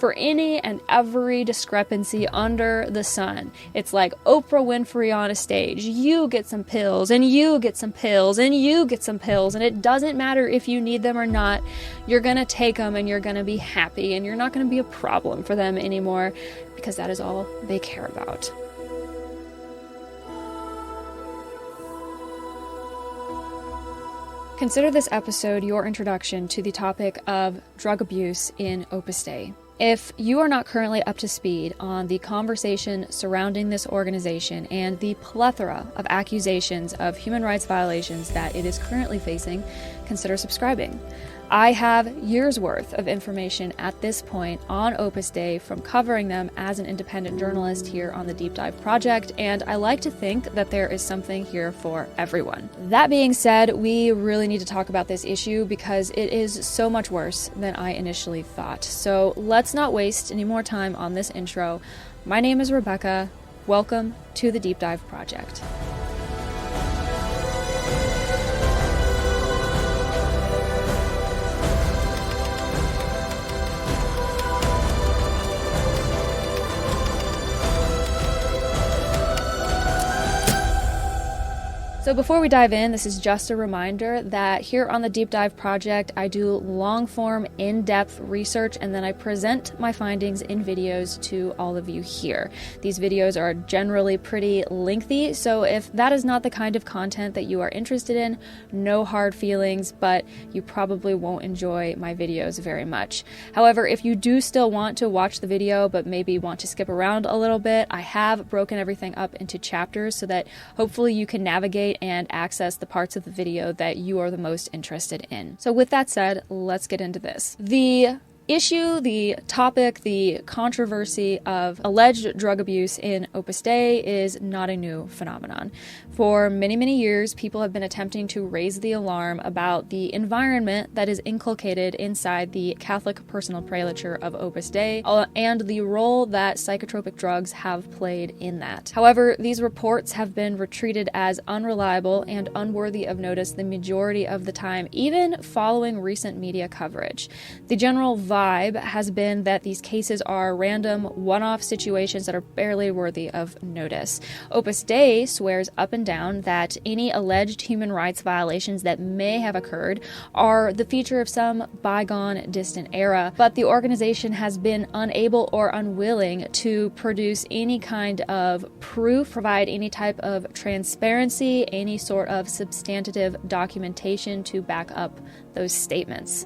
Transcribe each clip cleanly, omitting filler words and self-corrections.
for any and every discrepancy under the sun. It's like Oprah Winfrey on a stage. You get some pills, and you get some pills, and you get some pills, and it doesn't matter if you need them or not. You're gonna take them, and you're gonna be happy, and you're not gonna be a problem for them anymore, because that is all they care about. Consider this episode your introduction to the topic of drug abuse in Opus Dei. If you are not currently up to speed on the conversation surrounding this organization and the plethora of accusations of human rights violations that it is currently facing, consider subscribing. I have years worth of information at this point on Opus Dei from covering them as an independent journalist here on the Deep Dive Project, and I like to think that there is something here for everyone. That being said, we really need to talk about this issue because it is so much worse than I initially thought. So let's not waste any more time on this intro. My name is Rebecca. Welcome to the Deep Dive Project. So before we dive in, this is just a reminder that here on the Deep Dive Project, I do long-form, in-depth research, and then I present my findings in videos to all of you here. These videos are generally pretty lengthy, so if that is not the kind of content that you are interested in, no hard feelings, but you probably won't enjoy my videos very much. However, if you do still want to watch the video, but maybe want to skip around a little bit, I have broken everything up into chapters so that hopefully you can navigate and access the parts of the video that you are the most interested in. So with that said, let's get into this. The issue, the topic, the controversy of alleged drug abuse in Opus Dei is not a new phenomenon. For many, many years, people have been attempting to raise the alarm about the environment that is inculcated inside the Catholic personal prelature of Opus Dei and the role that psychotropic drugs have played in that. However, these reports have been treated as unreliable and unworthy of notice the majority of the time, even following recent media coverage. The general vibe has been that these cases are random, one-off situations that are barely worthy of notice. Opus Dei swears up and down that any alleged human rights violations that may have occurred are the feature of some bygone, distant era, but the organization has been unable or unwilling to produce any kind of proof, provide any type of transparency, any sort of substantive documentation to back up those statements.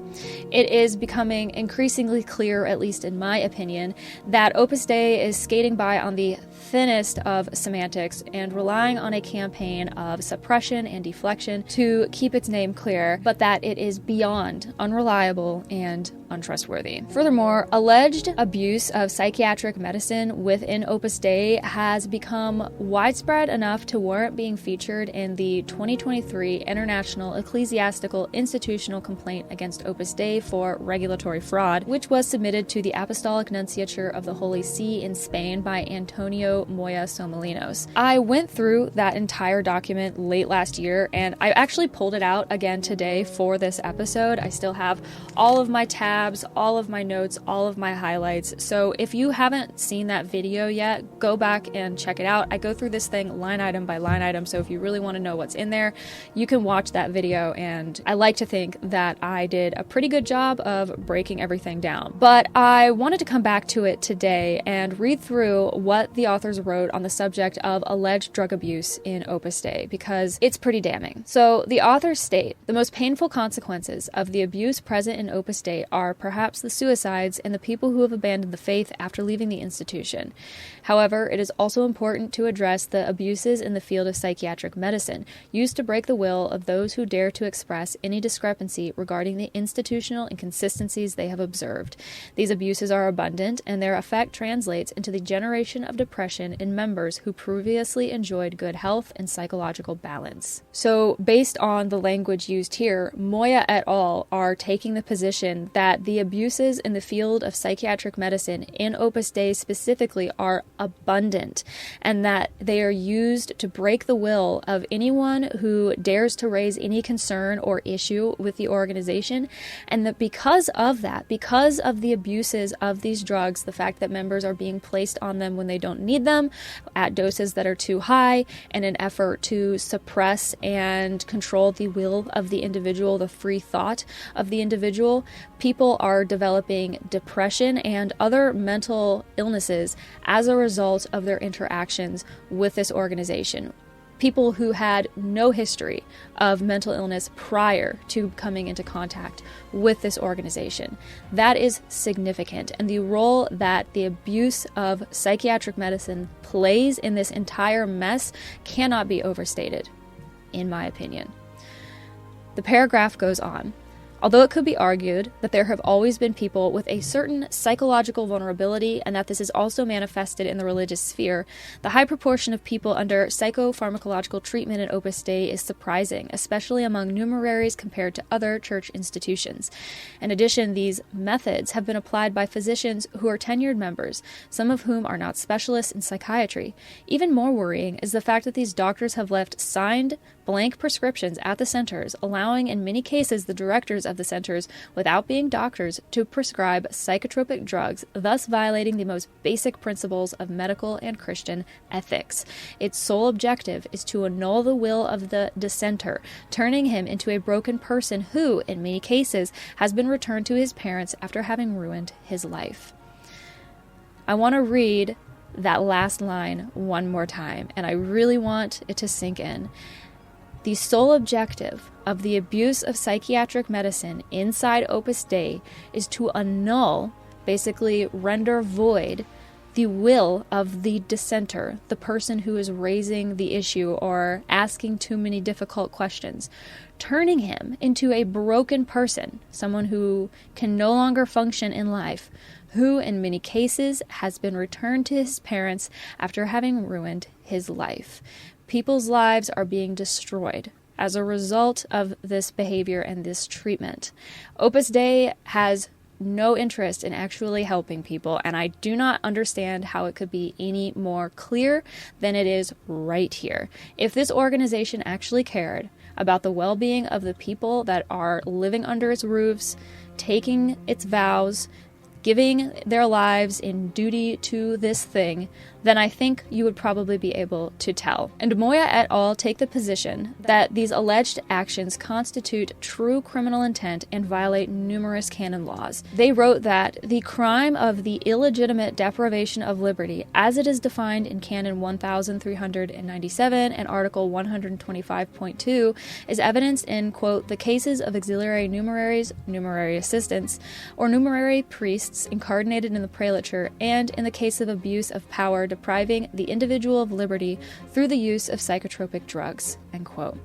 It is becoming increasingly clear, at least in my opinion, that Opus Dei is skating by on the thinnest of semantics and relying on a campaign of suppression and deflection to keep its name clear, but that it is beyond unreliable and untrustworthy. Furthermore, alleged abuse of psychiatric medicine within Opus Dei has become widespread enough to warrant being featured in the 2023 International Ecclesiastical Institutional Complaint against Opus Dei for regulatory fraud, which was submitted to the Apostolic Nunciature of the Holy See in Spain by Antonio Moya Somalinos. I went through that entire document late last year, and I actually pulled it out again today for this episode. I still have all of my tabs, all of my notes, all of my highlights. So if you haven't seen that video yet, go back and check it out. I go through this thing line item by line item, so if you really want to know what's in there, you can watch that video, and I like to think that I did a pretty good job of breaking everything down. But I wanted to come back to it today and read through what the authors wrote on the subject of alleged drug abuse in Opus Dei, because it's pretty damning. So the authors state, the most painful consequences of the abuse present in Opus Dei are perhaps the suicides and the people who have abandoned the faith after leaving the institution. However, it is also important to address the abuses in the field of psychiatric medicine, used to break the will of those who dare to express any discrepancy regarding the institutional inconsistencies they have observed. These abuses are abundant, and their effect translates into the generation of depression in members who previously enjoyed good health and psychological balance. So, based on the language used here, Moya et al. Are taking the position that the abuses in the field of psychiatric medicine in Opus Dei specifically are abundant, and that they are used to break the will of anyone who dares to raise any concern or issue with the organization, and that because because of the abuses of these drugs, the fact that members are being placed on them when they don't need them, at doses that are too high, in an effort to suppress and control the will of the individual, the free thought of the individual, people are developing depression and other mental illnesses as a result of their interactions with this organization. People who had no history of mental illness prior to coming into contact with this organization. That is significant. And the role that the abuse of psychiatric medicine plays in this entire mess cannot be overstated, in my opinion. The paragraph goes on. Although it could be argued that there have always been people with a certain psychological vulnerability and that this is also manifested in the religious sphere, the high proportion of people under psychopharmacological treatment at Opus Dei is surprising, especially among numeraries compared to other church institutions. In addition, these methods have been applied by physicians who are tenured members, some of whom are not specialists in psychiatry. Even more worrying is the fact that these doctors have left signed blank prescriptions at the centers, allowing in many cases the directors of the centers, without being doctors, to prescribe psychotropic drugs, thus violating the most basic principles of medical and Christian ethics. Its sole objective is to annul the will of the dissenter, turning him into a broken person who, in many cases, has been returned to his parents after having ruined his life. I want to read that last line one more time, and I really want it to sink in. The sole objective of the abuse of psychiatric medicine inside Opus Dei is to annul, basically render void, the will of the dissenter, the person who is raising the issue or asking too many difficult questions, turning him into a broken person, someone who can no longer function in life, who in many cases has been returned to his parents after having ruined his life. People's lives are being destroyed as a result of this behavior and this treatment. Opus Dei has no interest in actually helping people, and I do not understand how it could be any more clear than it is right here. If this organization actually cared about the well-being of the people that are living under its roofs, taking its vows, giving their lives in duty to this thing, then I think you would probably be able to tell. And Moya et al. Take the position that these alleged actions constitute true criminal intent and violate numerous canon laws. They wrote that the crime of the illegitimate deprivation of liberty, as it is defined in Canon 1397 and Article 125.2, is evidenced in, quote, the cases of auxiliary numeraries, numerary assistants, or numerary priests incarnated in the prelature, and in the case of abuse of power depriving the individual of liberty through the use of psychotropic drugs, end quote.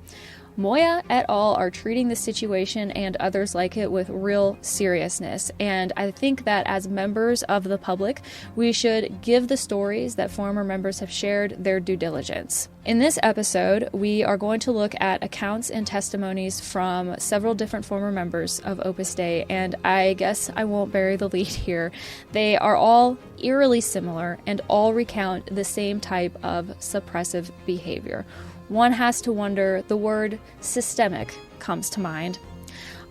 Moya et al. Are treating this situation and others like it with real seriousness, and I think that as members of the public, we should give the stories that former members have shared their due diligence. In this episode, we are going to look at accounts and testimonies from several different former members of Opus Dei, and I guess I won't bury the lead here. They are all eerily similar and all recount the same type of suppressive behavior. One has to wonder, the word systemic comes to mind.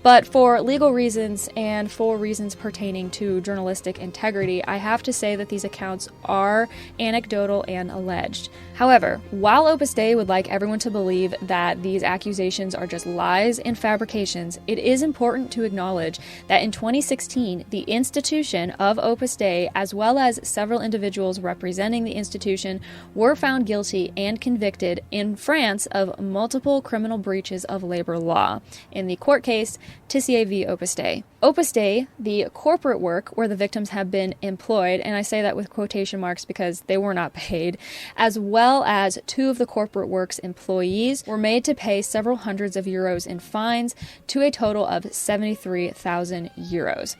But for legal reasons and for reasons pertaining to journalistic integrity, I have to say that these accounts are anecdotal and alleged. However, while Opus Dei would like everyone to believe that these accusations are just lies and fabrications, it is important to acknowledge that in 2016, the institution of Opus Dei, as well as several individuals representing the institution, were found guilty and convicted in France of multiple criminal breaches of labor law. In the court case, Tissier v. Opus Dei. Opus Dei, the corporate work where the victims have been employed, and I say that with quotation marks because they were not paid, as well as two of the corporate work's employees were made to pay several hundreds of euros in fines to a total of 73,000 euros.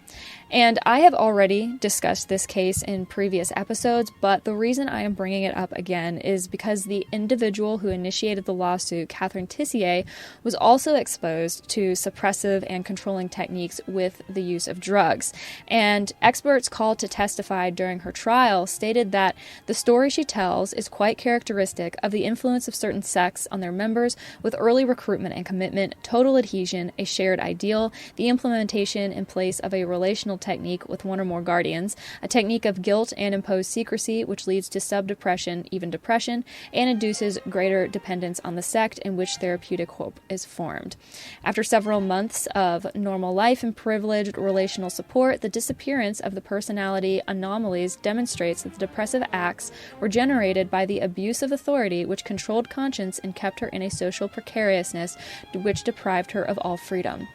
And I have already discussed this case in previous episodes, but the reason I am bringing it up again is because the individual who initiated the lawsuit, Catherine Tissier, was also exposed to suppressive and controlling techniques with with the use of drugs. And experts called to testify during her trial stated that the story she tells is quite characteristic of the influence of certain sects on their members, with early recruitment and commitment, total adhesion, a shared ideal, the implementation in place of a relational technique with one or more guardians, a technique of guilt and imposed secrecy, which leads to sub-depression, even depression, and induces greater dependence on the sect in which therapeutic hope is formed. After several months of normal life and privileged relational support, the disappearance of the personality anomalies demonstrates that the depressive acts were generated by the abuse of authority, which controlled conscience and kept her in a social precariousness which deprived her of all freedom.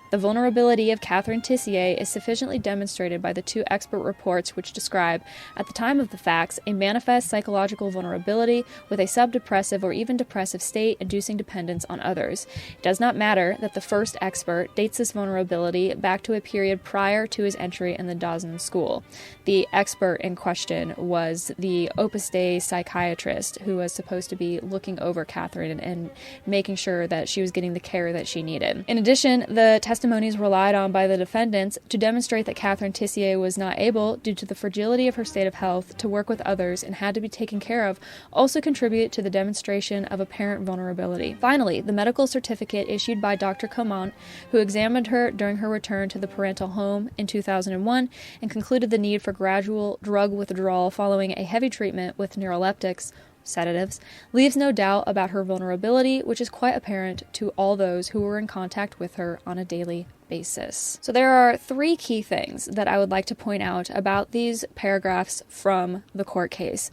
The vulnerability of Catherine Tissier is sufficiently demonstrated by the two expert reports which describe, at the time of the facts, a manifest psychological vulnerability with a subdepressive or even depressive state inducing dependence on others. It does not matter that the first expert dates this vulnerability back to a period prior to his entry in the Dawson School. The expert in question was the Opus Dei psychiatrist who was supposed to be looking over Catherine and making sure that she was getting the care that she needed. In addition, the testimonies relied on by the defendants to demonstrate that Catherine Tissier was not able, due to the fragility of her state of health, to work with others and had to be taken care of, also contribute to the demonstration of apparent vulnerability. Finally, the medical certificate issued by Dr. Comont, who examined her during her return to the parental home in 2001 and concluded the need for gradual drug withdrawal following a heavy treatment with neuroleptics, sedatives, leaves no doubt about her vulnerability, which is quite apparent to all those who were in contact with her on a daily basis. So there are three key things that I would like to point out about these paragraphs from the court case.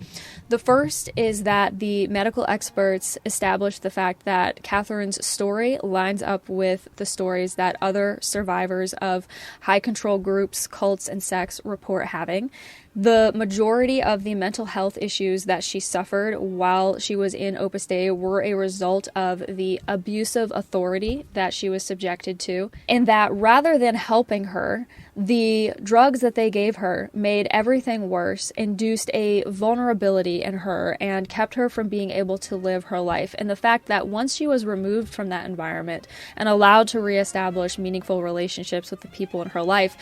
The first is that the medical experts established the fact that Catherine's story lines up with the stories that other survivors of high control groups, cults, and sects report having. The majority of the mental health issues that she suffered while she was in Opus Dei were a result of the abusive authority that she was subjected to, and that rather than helping her, the drugs that they gave her made everything worse, induced a vulnerability in her, and kept her from being able to live her life. And the fact that once she was removed from that environment and allowed to reestablish meaningful relationships with the people in her life,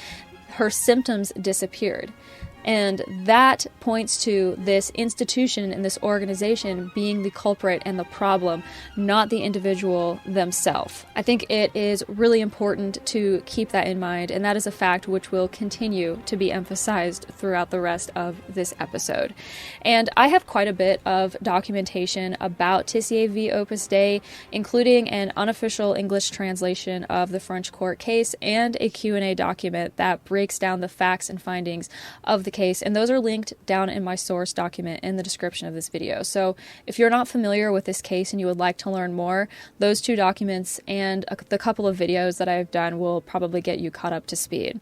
her symptoms disappeared. And that points to this institution and this organization being the culprit and the problem, not the individual themselves. I think it is really important to keep that in mind, and that is a fact which will continue to be emphasized throughout the rest of this episode. And I have quite a bit of documentation about Tissier v. Opus Dei, including an unofficial English translation of the French court case and a Q&A document that breaks down the facts and findings of the case, and those are linked down in my source document in the description of this video. So if you're not familiar with this case and you would like to learn more, those two documents and the couple of videos that I've done will probably get you caught up to speed.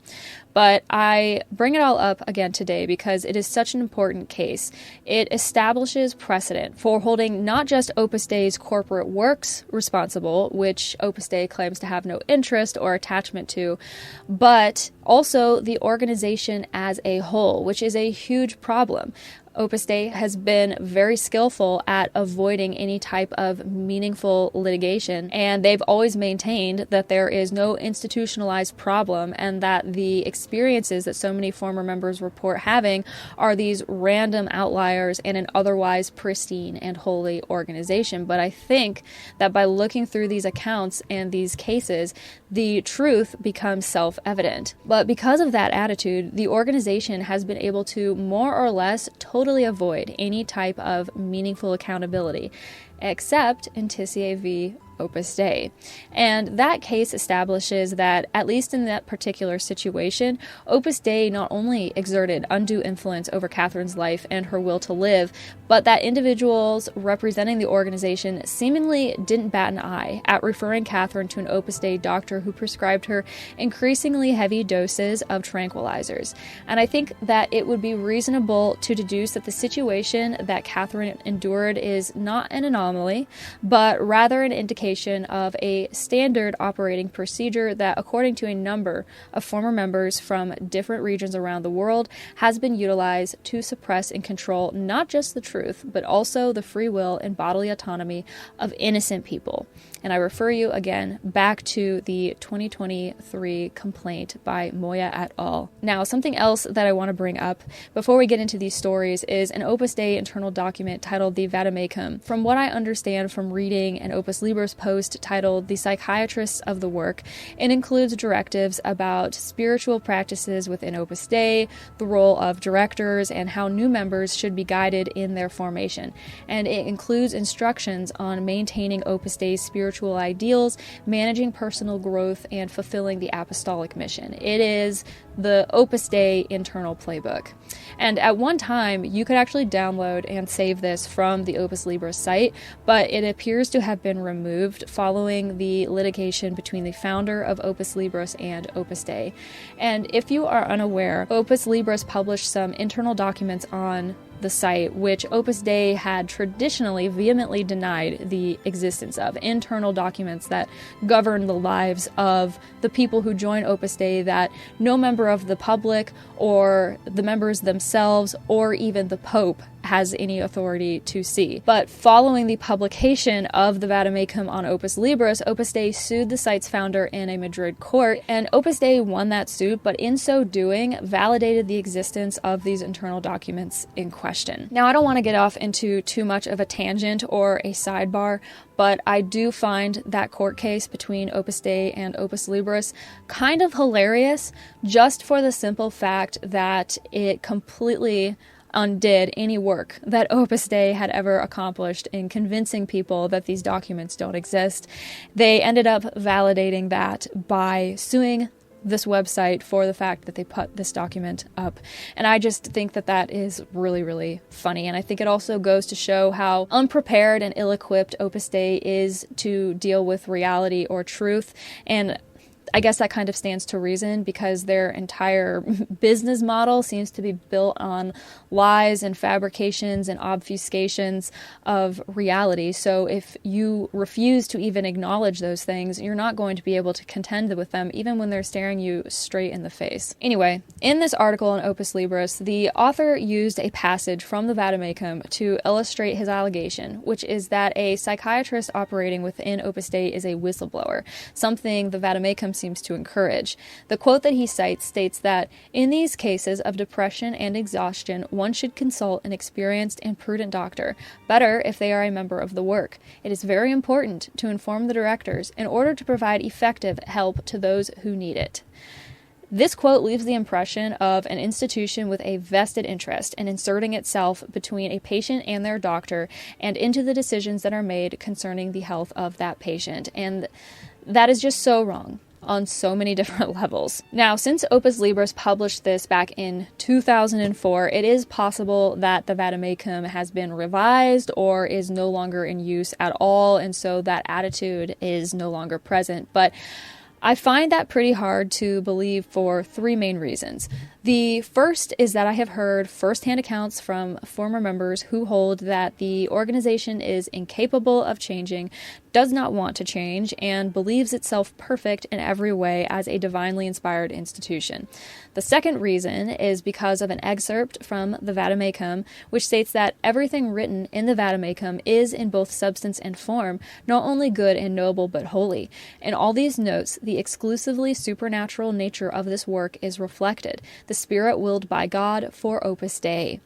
But I bring it all up again today because it is such an important case. It establishes precedent for holding not just Opus Dei's corporate works responsible, which Opus Dei claims to have no interest or attachment to, but also the organization as a whole, which is a huge problem. Opus Dei has been very skillful at avoiding any type of meaningful litigation, and they've always maintained that there is no institutionalized problem and that the experiences that so many former members report having are these random outliers in an otherwise pristine and holy organization. But I think that by looking through these accounts and these cases, the truth becomes self-evident. But because of that attitude, the organization has been able to more or less totally avoid any type of meaningful accountability, except in Tissier v. Opus Dei. And that case establishes that, at least in that particular situation, Opus Dei not only exerted undue influence over Catherine's life and her will to live, but that individuals representing the organization seemingly didn't bat an eye at referring Catherine to an Opus Dei doctor who prescribed her increasingly heavy doses of tranquilizers. And I think that it would be reasonable to deduce that the situation that Catherine endured is not an anomaly, but rather an indication application of a standard operating procedure that, according to a number of former members from different regions around the world, has been utilized to suppress and control not just the truth, but also the free will and bodily autonomy of innocent people. And I refer you again back to the 2023 complaint by Moya et al. Now, something else that I want to bring up before we get into these stories is an Opus Dei internal document titled the Vademecum. From what I understand from reading an Opus Libris post titled The Psychiatrists of the Work, it includes directives about spiritual practices within Opus Dei, the role of directors, and how new members should be guided in their formation. And it includes instructions on maintaining Opus Dei's spiritual ideals, managing personal growth, and fulfilling the apostolic mission. It is the Opus Dei internal playbook. And at one time, you could actually download and save this from the Opus Libris site, but it appears to have been removed following the litigation between the founder of Opus Libris and Opus Dei. And if you are unaware, Opus Libris published some internal documents on the site, which Opus Dei had traditionally vehemently denied the existence of, internal documents that govern the lives of the people who join Opus Dei that no member of the public or the members themselves or even the Pope has any authority to see. But following the publication of the Vademecum on Opus Libris, Opus Dei sued the site's founder in a Madrid court, and Opus Dei won that suit, but in so doing, validated the existence of these internal documents in question. Now, I don't want to get off into too much of a tangent or a sidebar, but I do find that court case between Opus Dei and Opus Libris kind of hilarious, just for the simple fact that it completely undid any work that Opus Dei had ever accomplished in convincing people that these documents don't exist. They ended up validating that by suing this website for the fact that they put this document up. And I just think that that is really, really funny. And I think it also goes to show how unprepared and ill-equipped Opus Dei is to deal with reality or truth. And I guess that kind of stands to reason because their entire business model seems to be built on lies and fabrications and obfuscations of reality. So if you refuse to even acknowledge those things, you're not going to be able to contend with them, even when they're staring you straight in the face. Anyway, in this article on Opus Libris, the author used a passage from the Vademecum to illustrate his allegation, which is that a psychiatrist operating within Opus Dei is a whistleblower, something the Vademecum seems to encourage. The quote that he cites states that, in these cases of depression and exhaustion, one should consult an experienced and prudent doctor, better if they are a member of the work. It is very important to inform the directors in order to provide effective help to those who need it. This quote leaves the impression of an institution with a vested interest in inserting itself between a patient and their doctor and into the decisions that are made concerning the health of that patient. And that is just so wrong on so many different levels. Now, since Opus Libris published this back in 2004, it is possible that the Vademecum has been revised or is no longer in use at all, and so that attitude is no longer present. But I find that pretty hard to believe for three main reasons. The first is that I have heard firsthand accounts from former members who hold that the organization is incapable of changing, does not want to change, and believes itself perfect in every way as a divinely inspired institution. The second reason is because of an excerpt from the Vademecum, which states that everything written in the Vademecum is in both substance and form, not only good and noble, but holy. In all these notes, the exclusively supernatural nature of this work is reflected, the Spirit willed by God for Opus Dei.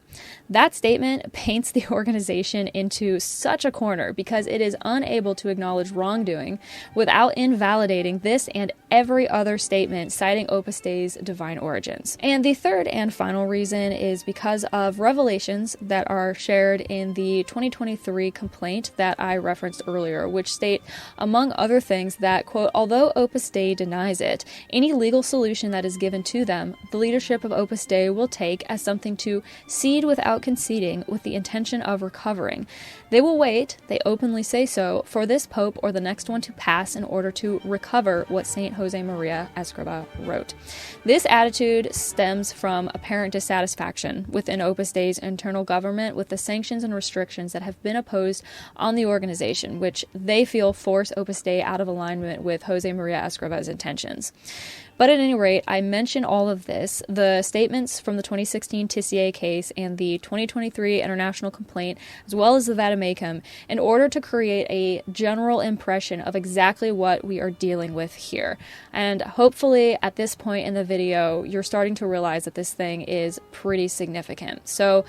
That statement paints the organization into such a corner because it is unable to acknowledge wrongdoing without invalidating this and every other statement citing Opus Dei's divine origins. And the third and final reason is because of revelations that are shared in the 2023 complaint that I referenced earlier, which state, among other things, that, quote, although Opus Dei denies it, any legal solution that is given to them, the leadership of Opus Dei will take as something to cede proceed without conceding with the intention of recovering. They will wait, they openly say so, for this pope or the next one to pass in order to recover what Saint Josemaria Escrivá wrote. This attitude stems from apparent dissatisfaction within Opus Dei's internal government with the sanctions and restrictions that have been imposed on the organization, which they feel force Opus Dei out of alignment with Josemaria Escrivá's intentions. But at any rate, I mention all of this, the statements from the 2016 Tissier case and the 2023 international complaint, as well as the Vademecum, in order to create a general impression of exactly what we are dealing with here. And hopefully at this point in the video, you're starting to realize that this thing is pretty significant. So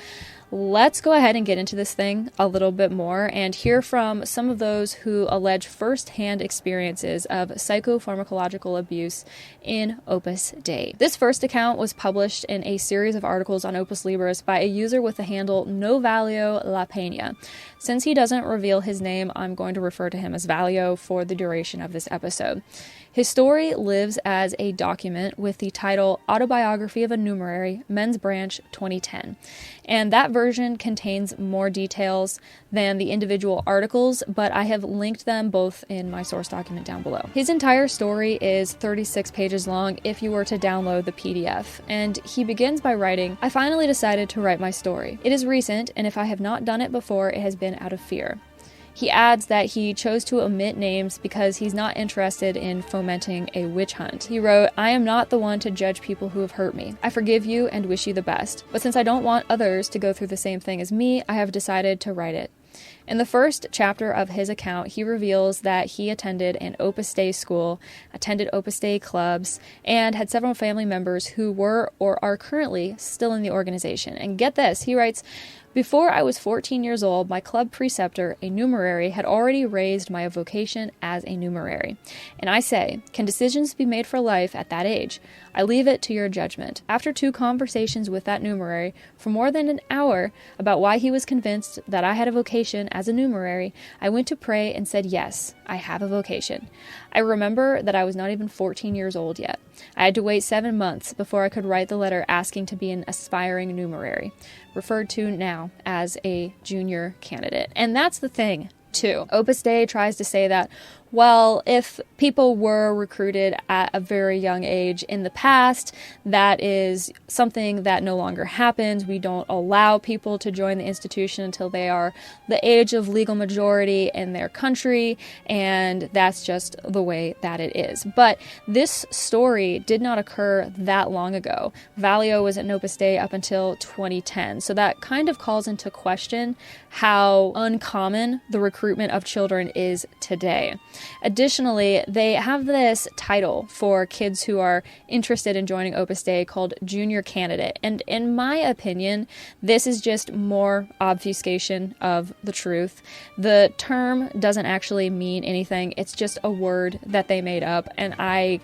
let's go ahead and get into this thing a little bit more and hear from some of those who allege first-hand experiences of psychopharmacological abuse in Opus Dei. This first account was published in a series of articles on Opus Libris by a user with the handle Novalio La Peña. Since he doesn't reveal his name, I'm going to refer to him as Valio for the duration of this episode. His story lives as a document with the title Autobiography of a Numerary, Men's Branch 2010. And that version contains more details than the individual articles, but I have linked them both in my source document down below. His entire story is 36 pages long if you were to download the PDF, and he begins by writing, "I finally decided to write my story. It is recent, and if I have not done it before, it has been out of fear." He adds that he chose to omit names because he's not interested in fomenting a witch hunt. He wrote, "I am not the one to judge people who have hurt me. I forgive you and wish you the best. But since I don't want others to go through the same thing as me, I have decided to write it." In the first chapter of his account, he reveals that he attended an Opus Dei school, attended Opus Dei clubs, and had several family members who were or are currently still in the organization. And get this, he writes, "Before I was 14 years old, my club preceptor, a numerary, had already raised my vocation as a numerary. And I say, can decisions be made for life at that age? I leave it to your judgment." After 2 conversations with that numerary for more than an hour about why he was convinced that I had a vocation as a numerary, I went to pray and said, yes, I have a vocation. I remember that I was not even 14 years old yet. I had to wait 7 months before I could write the letter asking to be an aspiring numerary, referred to now as a junior candidate. And that's the thing, too. Opus Dei tries to say that, well, if people were recruited at a very young age in the past, that is something that no longer happens. We don't allow people to join the institution until they are the age of legal majority in their country, and that's just the way that it is. But this story did not occur that long ago. Valio was at Opus Dei up until 2010, so that kind of calls into question how uncommon the recruitment of children is today. Additionally, they have this title for kids who are interested in joining Opus Dei called junior candidate. And in my opinion, this is just more obfuscation of the truth. The term doesn't actually mean anything. It's just a word that they made up. And I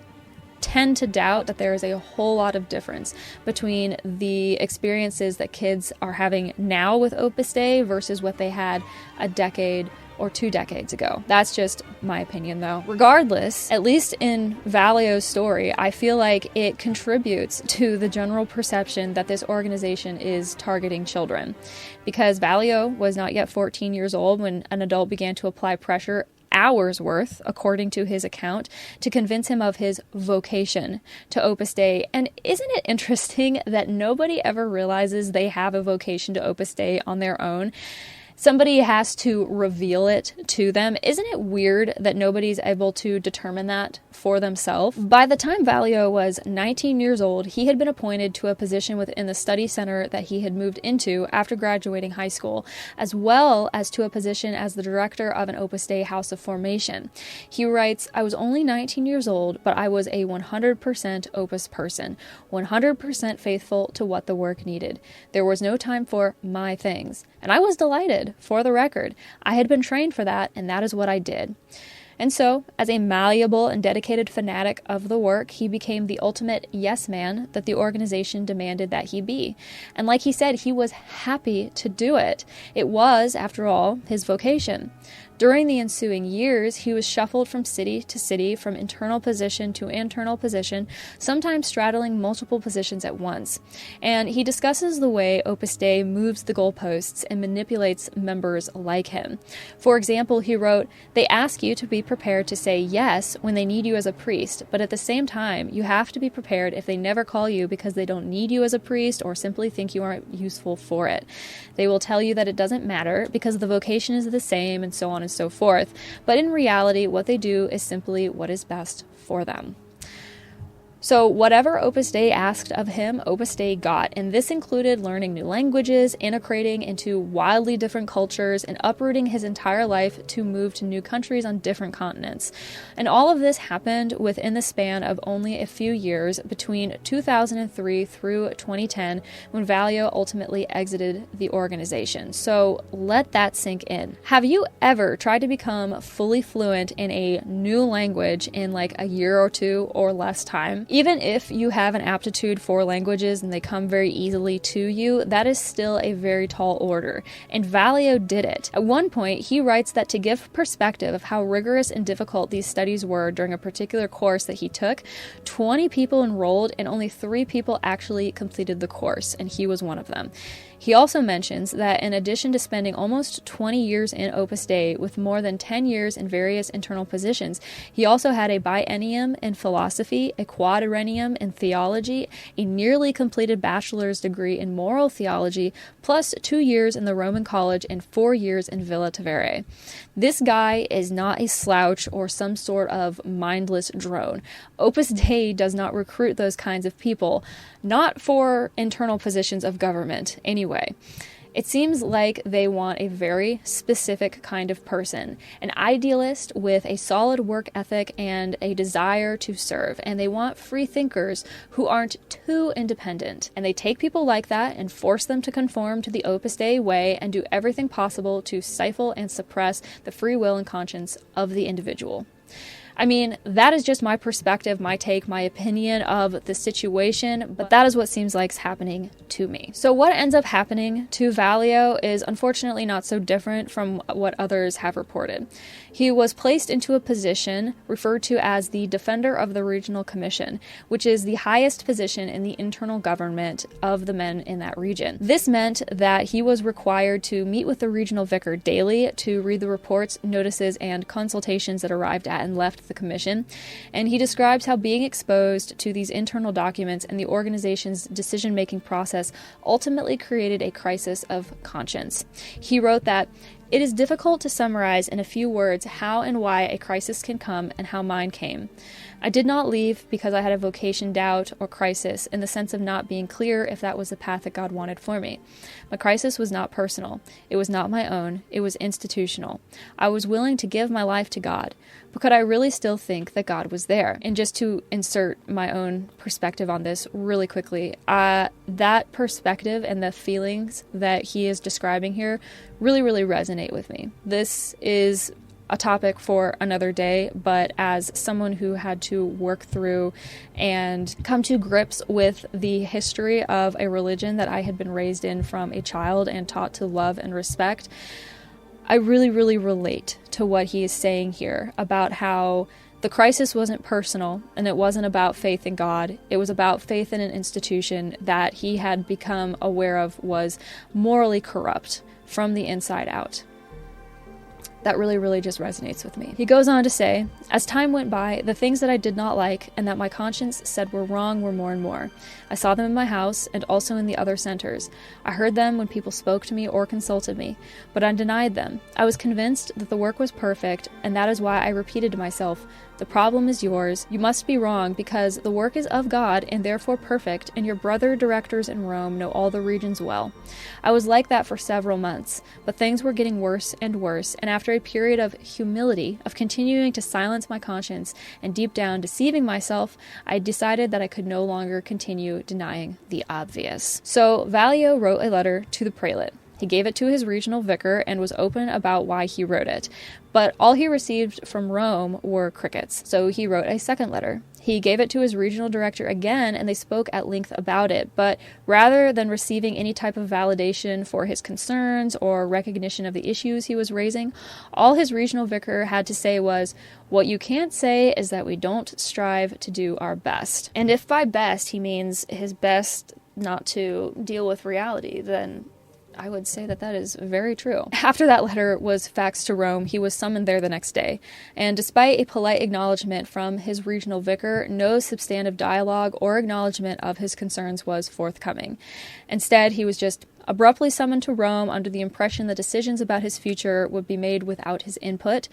tend to doubt that there is a whole lot of difference between the experiences that kids are having now with Opus Dei versus what they had a decade or 2 decades ago. That's just my opinion, though. Regardless, at least in Valio's story, I feel like it contributes to the general perception that this organization is targeting children. Because Valio was not yet 14 years old when an adult began to apply pressure, hours worth, according to his account, to convince him of his vocation to Opus Dei. And isn't it interesting that nobody ever realizes they have a vocation to Opus Dei on their own? Somebody has to reveal it to them. Isn't it weird that nobody's able to determine that for themselves? By the time Valio was 19 years old, he had been appointed to a position within the study center that he had moved into after graduating high school, as well as to a position as the director of an Opus Dei House of Formation. He writes, "I was only 19 years old, but I was a 100% Opus person, 100% faithful to what the work needed. There was no time for my things. And I was delighted, for the record. I had been trained for that, and that is what I did." And so, as a malleable and dedicated fanatic of the work, he became the ultimate yes man that the organization demanded that he be. And like he said, he was happy to do it. It was, after all, his vocation. During the ensuing years, he was shuffled from city to city, from internal position to internal position, sometimes straddling multiple positions at once. And he discusses the way Opus Dei moves the goalposts and manipulates members like him. For example, he wrote, "They ask you to be prepared to say yes when they need you as a priest, but at the same time, you have to be prepared if they never call you because they don't need you as a priest or simply think you aren't useful for it. They will tell you that it doesn't matter because the vocation is the same and so on and so forth, but in reality, what they do is simply what is best for them." So whatever Opus Dei asked of him, Opus Dei got, and this included learning new languages, integrating into wildly different cultures, and uprooting his entire life to move to new countries on different continents. And all of this happened within the span of only a few years, between 2003 through 2010, when Valio ultimately exited the organization. So let that sink in. Have you ever tried to become fully fluent in a new language in like a year or two or less time? Even if you have an aptitude for languages and they come very easily to you, that is still a very tall order. And Valio did it. At one point, he writes that to give perspective of how rigorous and difficult these studies were during a particular course that he took, 20 people enrolled and only 3 people actually completed the course, and he was one of them. He also mentions that in addition to spending almost 20 years in Opus Dei with more than 10 years in various internal positions, he also had a biennium in philosophy, a quadrennium in theology, a nearly completed bachelor's degree in moral theology, plus 2 years in the Roman College and 4 years in Villa Tavere. This guy is not a slouch or some sort of mindless drone. Opus Dei does not recruit those kinds of people, not for internal positions of government anyway. It seems like they want a very specific kind of person, an idealist with a solid work ethic and a desire to serve, and they want free thinkers who aren't too independent. And they take people like that and force them to conform to the Opus Dei way and do everything possible to stifle and suppress the free will and conscience of the individual. I mean, that is just my perspective, my take, my opinion of the situation, but that is what seems like is happening to me. So what ends up happening to Valio is unfortunately not so different from what others have reported. He was placed into a position referred to as the Defender of the Regional Commission, which is the highest position in the internal government of the men in that region. This meant that he was required to meet with the regional vicar daily to read the reports, notices, and consultations that arrived at and left the commission, and he describes how being exposed to these internal documents and the organization's decision-making process ultimately created a crisis of conscience. He wrote that, "It is difficult to summarize in a few words how and why a crisis can come and how mine came. I did not leave because I had a vocation doubt or crisis in the sense of not being clear if that was the path that God wanted for me. My crisis was not personal. It was not my own. It was institutional. I was willing to give my life to God, but could I really still think that God was there?" And just to insert my own perspective on this really quickly, that perspective and the feelings that he is describing here really resonate with me. This is a topic for another day, but as someone who had to work through and come to grips with the history of a religion that I had been raised in from a child and taught to love and respect, I really relate to what he is saying here about how the crisis wasn't personal and it wasn't about faith in God. It was about faith in an institution that he had become aware of was morally corrupt from the inside out. That really just resonates with me. He goes on to say, "As time went by, the things that I did not like and that my conscience said were wrong were more and more. I saw them in my house and also in the other centers. I heard them when people spoke to me or consulted me, but I denied them. I was convinced that the work was perfect, and that is why I repeated to myself, the problem is yours. You must be wrong because the work is of God and therefore perfect, and your brother directors in Rome know all the regions well. I was like that for several months, but things were getting worse and worse, and after a period of humility, of continuing to silence my conscience and deep down deceiving myself, I decided that I could no longer continue denying the obvious." So Valio wrote a letter to the prelate. He gave it to his regional vicar and was open about why he wrote it. But all he received from Rome were crickets, so he wrote a second letter. He gave it to his regional director again, and they spoke at length about it. But rather than receiving any type of validation for his concerns or recognition of the issues he was raising, all his regional vicar had to say was, "What you can't say is that we don't strive to do our best." And if by best he means his best not to deal with reality, then I would say that that is very true. After that letter was faxed to Rome, he was summoned there the next day. And despite a polite acknowledgement from his regional vicar, no substantive dialogue or acknowledgement of his concerns was forthcoming. Instead, he was just abruptly summoned to Rome under the impression that decisions about his future would be made without his input,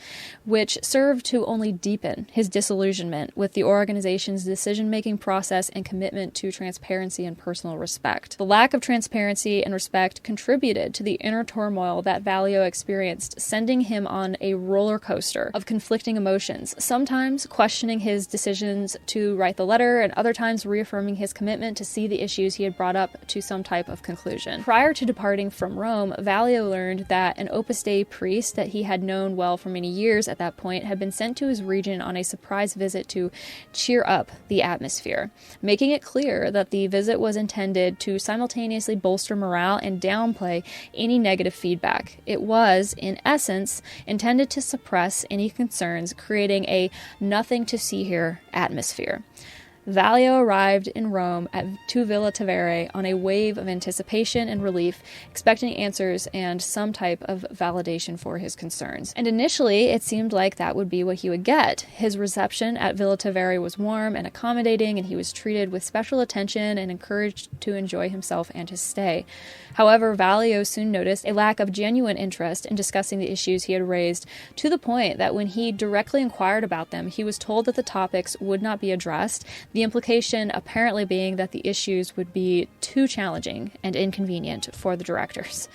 which served to only deepen his disillusionment with the organization's decision-making process and commitment to transparency and personal respect. The lack of transparency and respect contributed to the inner turmoil that Valio experienced, sending him on a roller coaster of conflicting emotions, sometimes questioning his decisions to write the letter, and other times reaffirming his commitment to see the issues he had brought up to some type of conclusion. Prior to departing from Rome, Valio learned that an Opus Dei priest that he had known well for many years at that point had been sent to his region on a surprise visit to cheer up the atmosphere, making it clear that the visit was intended to simultaneously bolster morale and downplay any negative feedback. It was, in essence, intended to suppress any concerns, creating a nothing to see here atmosphere. Valio arrived in Rome to Villa Tevere on a wave of anticipation and relief, expecting answers and some type of validation for his concerns. And initially, it seemed like that would be what he would get. His reception at Villa Tevere was warm and accommodating, and he was treated with special attention and encouraged to enjoy himself and his stay. However, Valio soon noticed a lack of genuine interest in discussing the issues he had raised, to the point that when he directly inquired about them, he was told that the topics would not be addressed, the implication apparently being that the issues would be too challenging and inconvenient for the directors.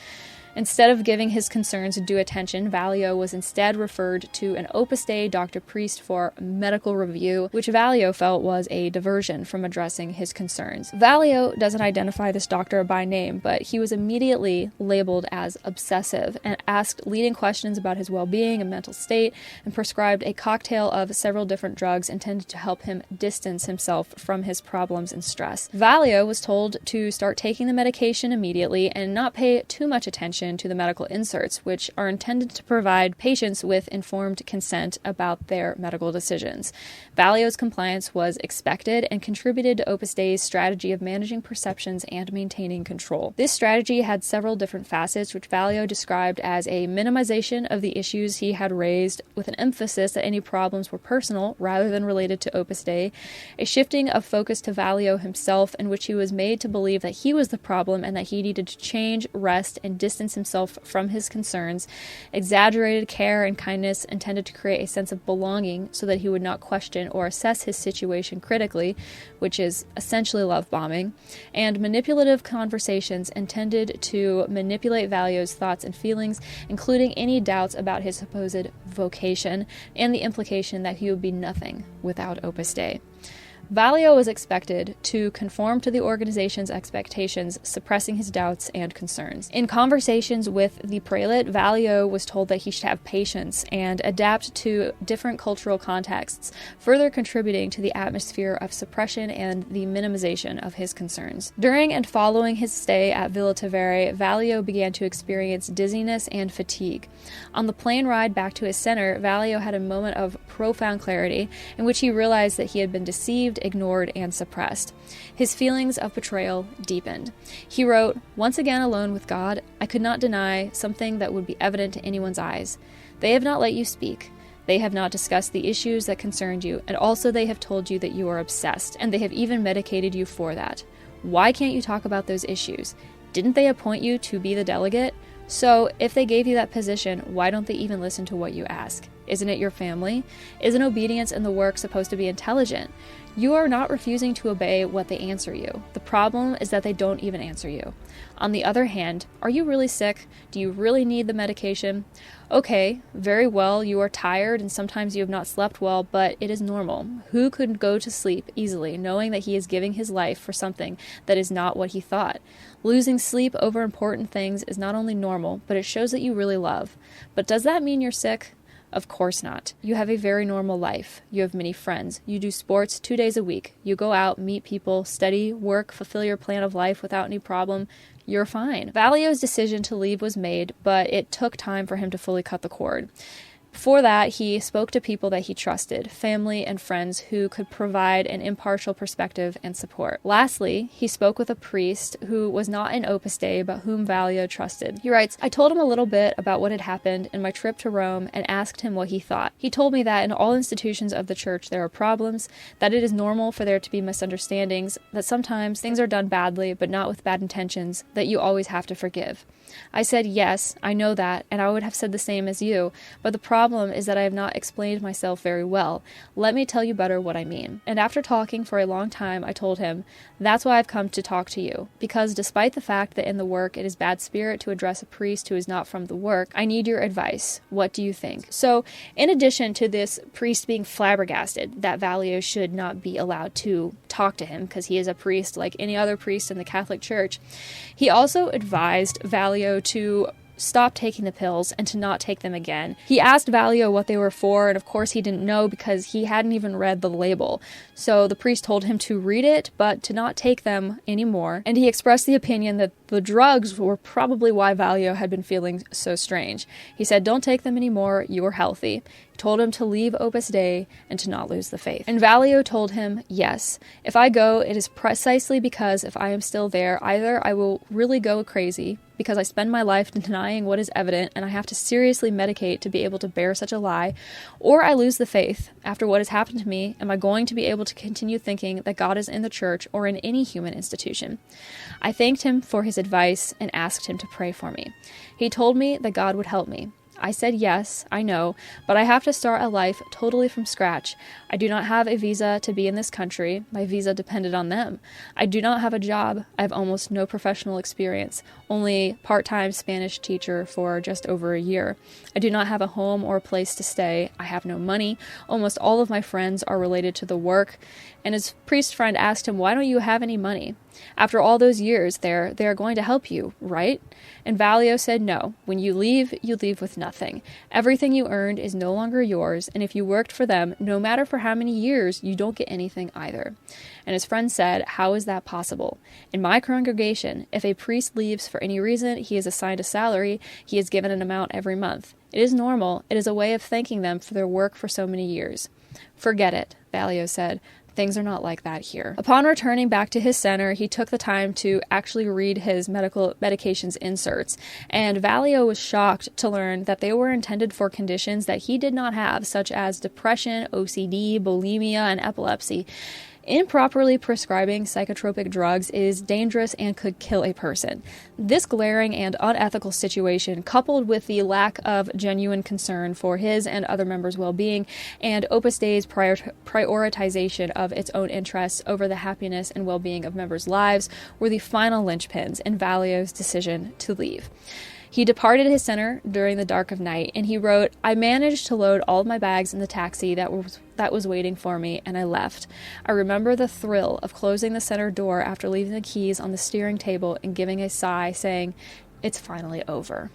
Instead of giving his concerns due attention, Valio was instead referred to an Opus Dei doctor priest for medical review, which Valio felt was a diversion from addressing his concerns. Valio doesn't identify this doctor by name, but he was immediately labeled as obsessive and asked leading questions about his well-being and mental state, and prescribed a cocktail of several different drugs intended to help him distance himself from his problems and stress. Valio was told to start taking the medication immediately and not pay too much attention to the medical inserts, which are intended to provide patients with informed consent about their medical decisions. Valio's compliance was expected and contributed to Opus Dei's strategy of managing perceptions and maintaining control. This strategy had several different facets, which Valio described as a minimization of the issues he had raised, with an emphasis that any problems were personal rather than related to Opus Dei, a shifting of focus to Valio himself, in which he was made to believe that he was the problem and that he needed to change, rest, and distance himself from his concerns, exaggerated care and kindness intended to create a sense of belonging so that he would not question or assess his situation critically, which is essentially love bombing, and manipulative conversations intended to manipulate Valio's thoughts and feelings, including any doubts about his supposed vocation and the implication that he would be nothing without Opus Dei. Valio was expected to conform to the organization's expectations, suppressing his doubts and concerns. In conversations with the prelate, Valio was told that he should have patience and adapt to different cultural contexts, further contributing to the atmosphere of suppression and the minimization of his concerns. During and following his stay at Villa Tevere, Valio began to experience dizziness and fatigue. On the plane ride back to his center, Valio had a moment of profound clarity in which he realized that he had been deceived, ignored, and suppressed. His feelings of betrayal deepened. He wrote, "Once again alone with God, I could not deny something that would be evident to anyone's eyes. They have not let you speak. They have not discussed the issues that concerned you, and also they have told you that you are obsessed, and they have even medicated you for that. Why can't you talk about those issues? Didn't they appoint you to be the delegate? So, if they gave you that position, why don't they even listen to what you ask? Isn't it your family? Isn't obedience in the work supposed to be intelligent? You are not refusing to obey what they answer you. The problem is that they don't even answer you. On the other hand, are you really sick? Do you really need the medication? Okay, very well, you are tired and sometimes you have not slept well, but it is normal. Who could go to sleep easily knowing that he is giving his life for something that is not what he thought? Losing sleep over important things is not only normal, but it shows that you really love. But does that mean you're sick? Of course not. You have a very normal life. You have many friends. You do sports 2 days a week. You go out, meet people, study, work, fulfill your plan of life without any problem. You're fine. Valio's decision to leave was made, but it took time for him to fully cut the cord. Before that, he spoke to people that he trusted, family and friends who could provide an impartial perspective and support. Lastly, he spoke with a priest who was not in Opus Dei, but whom Valio trusted. He writes, I told him a little bit about what had happened in my trip to Rome and asked him what he thought. He told me that in all institutions of the church there are problems, that it is normal for there to be misunderstandings, that sometimes things are done badly, but not with bad intentions, that you always have to forgive. I said, yes, I know that, and I would have said the same as you, but the problem is that I have not explained myself very well. Let me tell you better what I mean. And after talking for a long time, I told him, that's why I've come to talk to you, because despite the fact that in the work it is bad spirit to address a priest who is not from the work, I need your advice. What do you think? So, in addition to this priest being flabbergasted that Valio should not be allowed to talk to him, because he is a priest like any other priest in the Catholic Church, he also advised Valio to stop taking the pills and to not take them again. He asked Valio what they were for, and of course he didn't know because he hadn't even read the label. So the priest told him to read it, but to not take them anymore, and he expressed the opinion that the drugs were probably why Valio had been feeling so strange. He said, don't take them anymore, you are healthy. He told him to leave Opus Dei and to not lose the faith. And Valio told him, yes, if I go, it is precisely because if I am still there, either I will really go crazy, because I spend my life denying what is evident and I have to seriously medicate to be able to bear such a lie, or I lose the faith. After what has happened to me, am I going to be able to continue thinking that God is in the church or in any human institution? I thanked him for his advice and asked him to pray for me. He told me that God would help me. I said, yes, I know, but I have to start a life totally from scratch. I do not have a visa to be in this country. My visa depended on them. I do not have a job. I have almost no professional experience, only part-time Spanish teacher for just over a year. I do not have a home or a place to stay. I have no money. Almost all of my friends are related to the work. And his priest friend asked him, why don't you have any money? After all those years there, they are going to help you, right? And Valio said, no. When you leave with nothing. Everything you earned is no longer yours, and if you worked for them, no matter for how many years, you don't get anything either. And his friend said, how is that possible? In my congregation, if a priest leaves for any reason, he is assigned a salary, he is given an amount every month. It is normal. It is a way of thanking them for their work for so many years. Forget it, Valio said. Things are not like that here. Upon returning back to his center, he took the time to actually read his medications inserts, and Valio was shocked to learn that they were intended for conditions that he did not have, such as depression, OCD, bulimia, and epilepsy. Improperly prescribing psychotropic drugs is dangerous and could kill a person. This glaring and unethical situation, coupled with the lack of genuine concern for his and other members' well-being, and Opus Dei's prioritization of its own interests over the happiness and well-being of members' lives, were the final linchpins in Valio's decision to leave. He departed his center during the dark of night, and he wrote, I managed to load all of my bags in the taxi that was waiting for me, and I left. I remember the thrill of closing the center door after leaving the keys on the steering table and giving a sigh, saying, it's finally over.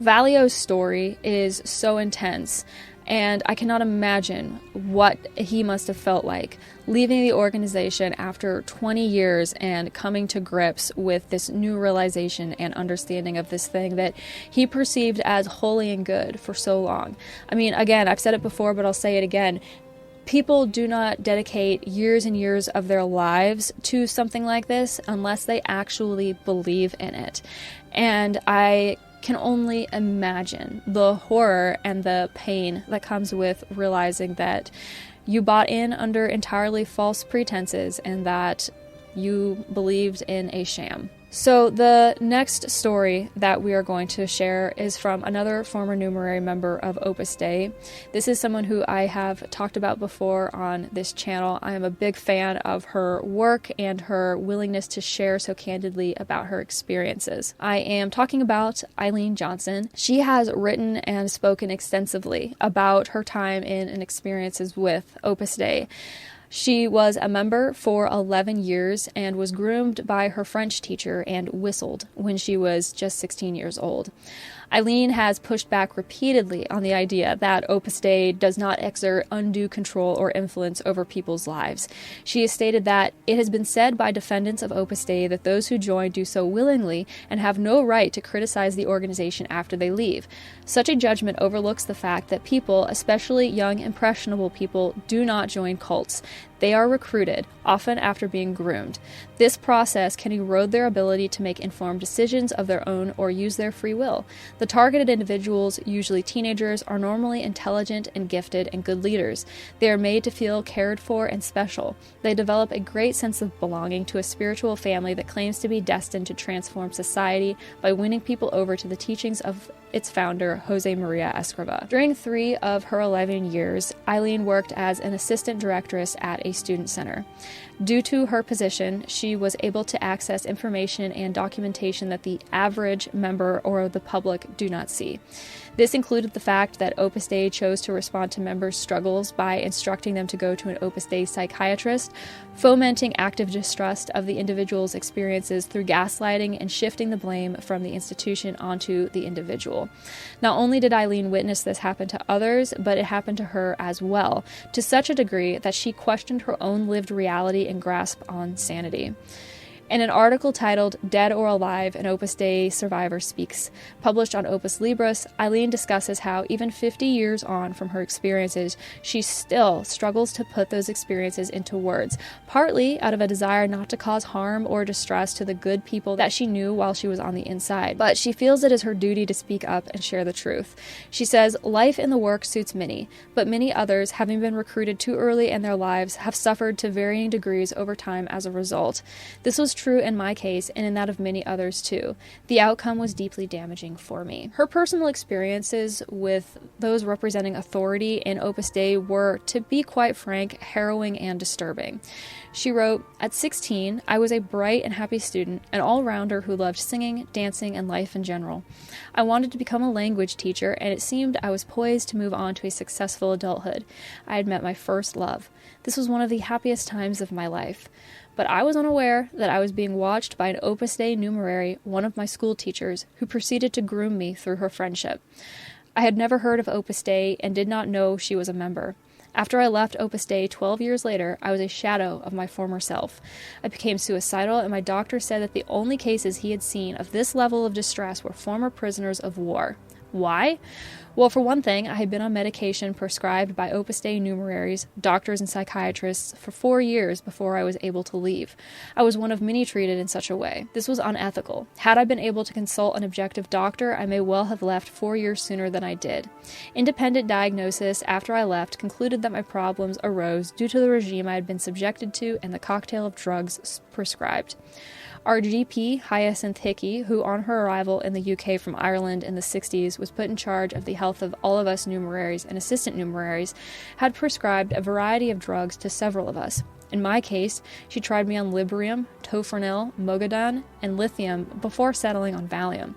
Valio's story is so intense, and I cannot imagine what he must have felt like leaving the organization after 20 years and coming to grips with this new realization and understanding of this thing that he perceived as holy and good for so long. I mean, again, I've said it before, but I'll say it again. People do not dedicate years and years of their lives to something like this unless they actually believe in it. And I can only imagine the horror and the pain that comes with realizing that you bought in under entirely false pretenses and that you believed in a sham. So the next story that we are going to share is from another former Numerary member of Opus Dei. This is someone who I have talked about before on this channel. I am a big fan of her work and her willingness to share so candidly about her experiences. I am talking about Eileen Johnson. She has written and spoken extensively about her time in and experiences with Opus Dei. She was a member for 11 years and was groomed by her French teacher and whistled when she was just 16 years old. Eileen has pushed back repeatedly on the idea that Opus Dei does not exert undue control or influence over people's lives. She has stated that it has been said by defendants of Opus Dei that those who join do so willingly and have no right to criticize the organization after they leave. Such a judgment overlooks the fact that people, especially young, impressionable people, do not join cults. They are recruited, often after being groomed. This process can erode their ability to make informed decisions of their own or use their free will. The targeted individuals, usually teenagers, are normally intelligent and gifted and good leaders. They are made to feel cared for and special. They develop a great sense of belonging to a spiritual family that claims to be destined to transform society by winning people over to the teachings of its founder, Jose Maria Escriva. During 3 of her 11 years, Eileen worked as an assistant directress at a student center. Due to her position, she was able to access information and documentation that the average member or the public do not see. This included the fact that Opus Dei chose to respond to members' struggles by instructing them to go to an Opus Dei psychiatrist, fomenting active distrust of the individual's experiences through gaslighting and shifting the blame from the institution onto the individual. Not only did Eileen witness this happen to others, but it happened to her as well, to such a degree that she questioned her own lived reality and grasp on sanity. In an article titled Dead or Alive, an Opus Dei Survivor Speaks, published on Opus Libris, Eileen discusses how even 50 years on from her experiences, she still struggles to put those experiences into words, partly out of a desire not to cause harm or distress to the good people that she knew while she was on the inside. But she feels it is her duty to speak up and share the truth. She says, life in the work suits many, but many others, having been recruited too early in their lives, have suffered to varying degrees over time as a result. This was true in my case and in that of many others too. The outcome was deeply damaging for me. Her personal experiences with those representing authority in Opus Dei were, to be quite frank, harrowing and disturbing. She wrote, "At 16, I was a bright and happy student, an all-rounder who loved singing, dancing, and life in general. I wanted to become a language teacher, and it seemed I was poised to move on to a successful adulthood. I had met my first love. This was one of the happiest times of my life. But I was unaware that I was being watched by an Opus Dei Numerary, one of my school teachers, who proceeded to groom me through her friendship. I had never heard of Opus Dei and did not know she was a member. After I left Opus Dei 12 years later, I was a shadow of my former self. I became suicidal, and my doctor said that the only cases he had seen of this level of distress were former prisoners of war. Why? Well, for one thing, I had been on medication prescribed by Opus Dei numeraries, doctors, and psychiatrists for 4 years before I was able to leave. I was one of many treated in such a way. This was unethical. Had I been able to consult an objective doctor, I may well have left 4 years sooner than I did. Independent diagnosis after I left concluded that my problems arose due to the regime I had been subjected to and the cocktail of drugs prescribed. Our GP, Hyacinth Hickey, who on her arrival in the UK from Ireland in the 60s was put in charge of the health of all of us numeraries and assistant numeraries, had prescribed a variety of drugs to several of us. In my case, she tried me on Librium, Tofranil, Mogadon, and Lithium before settling on Valium.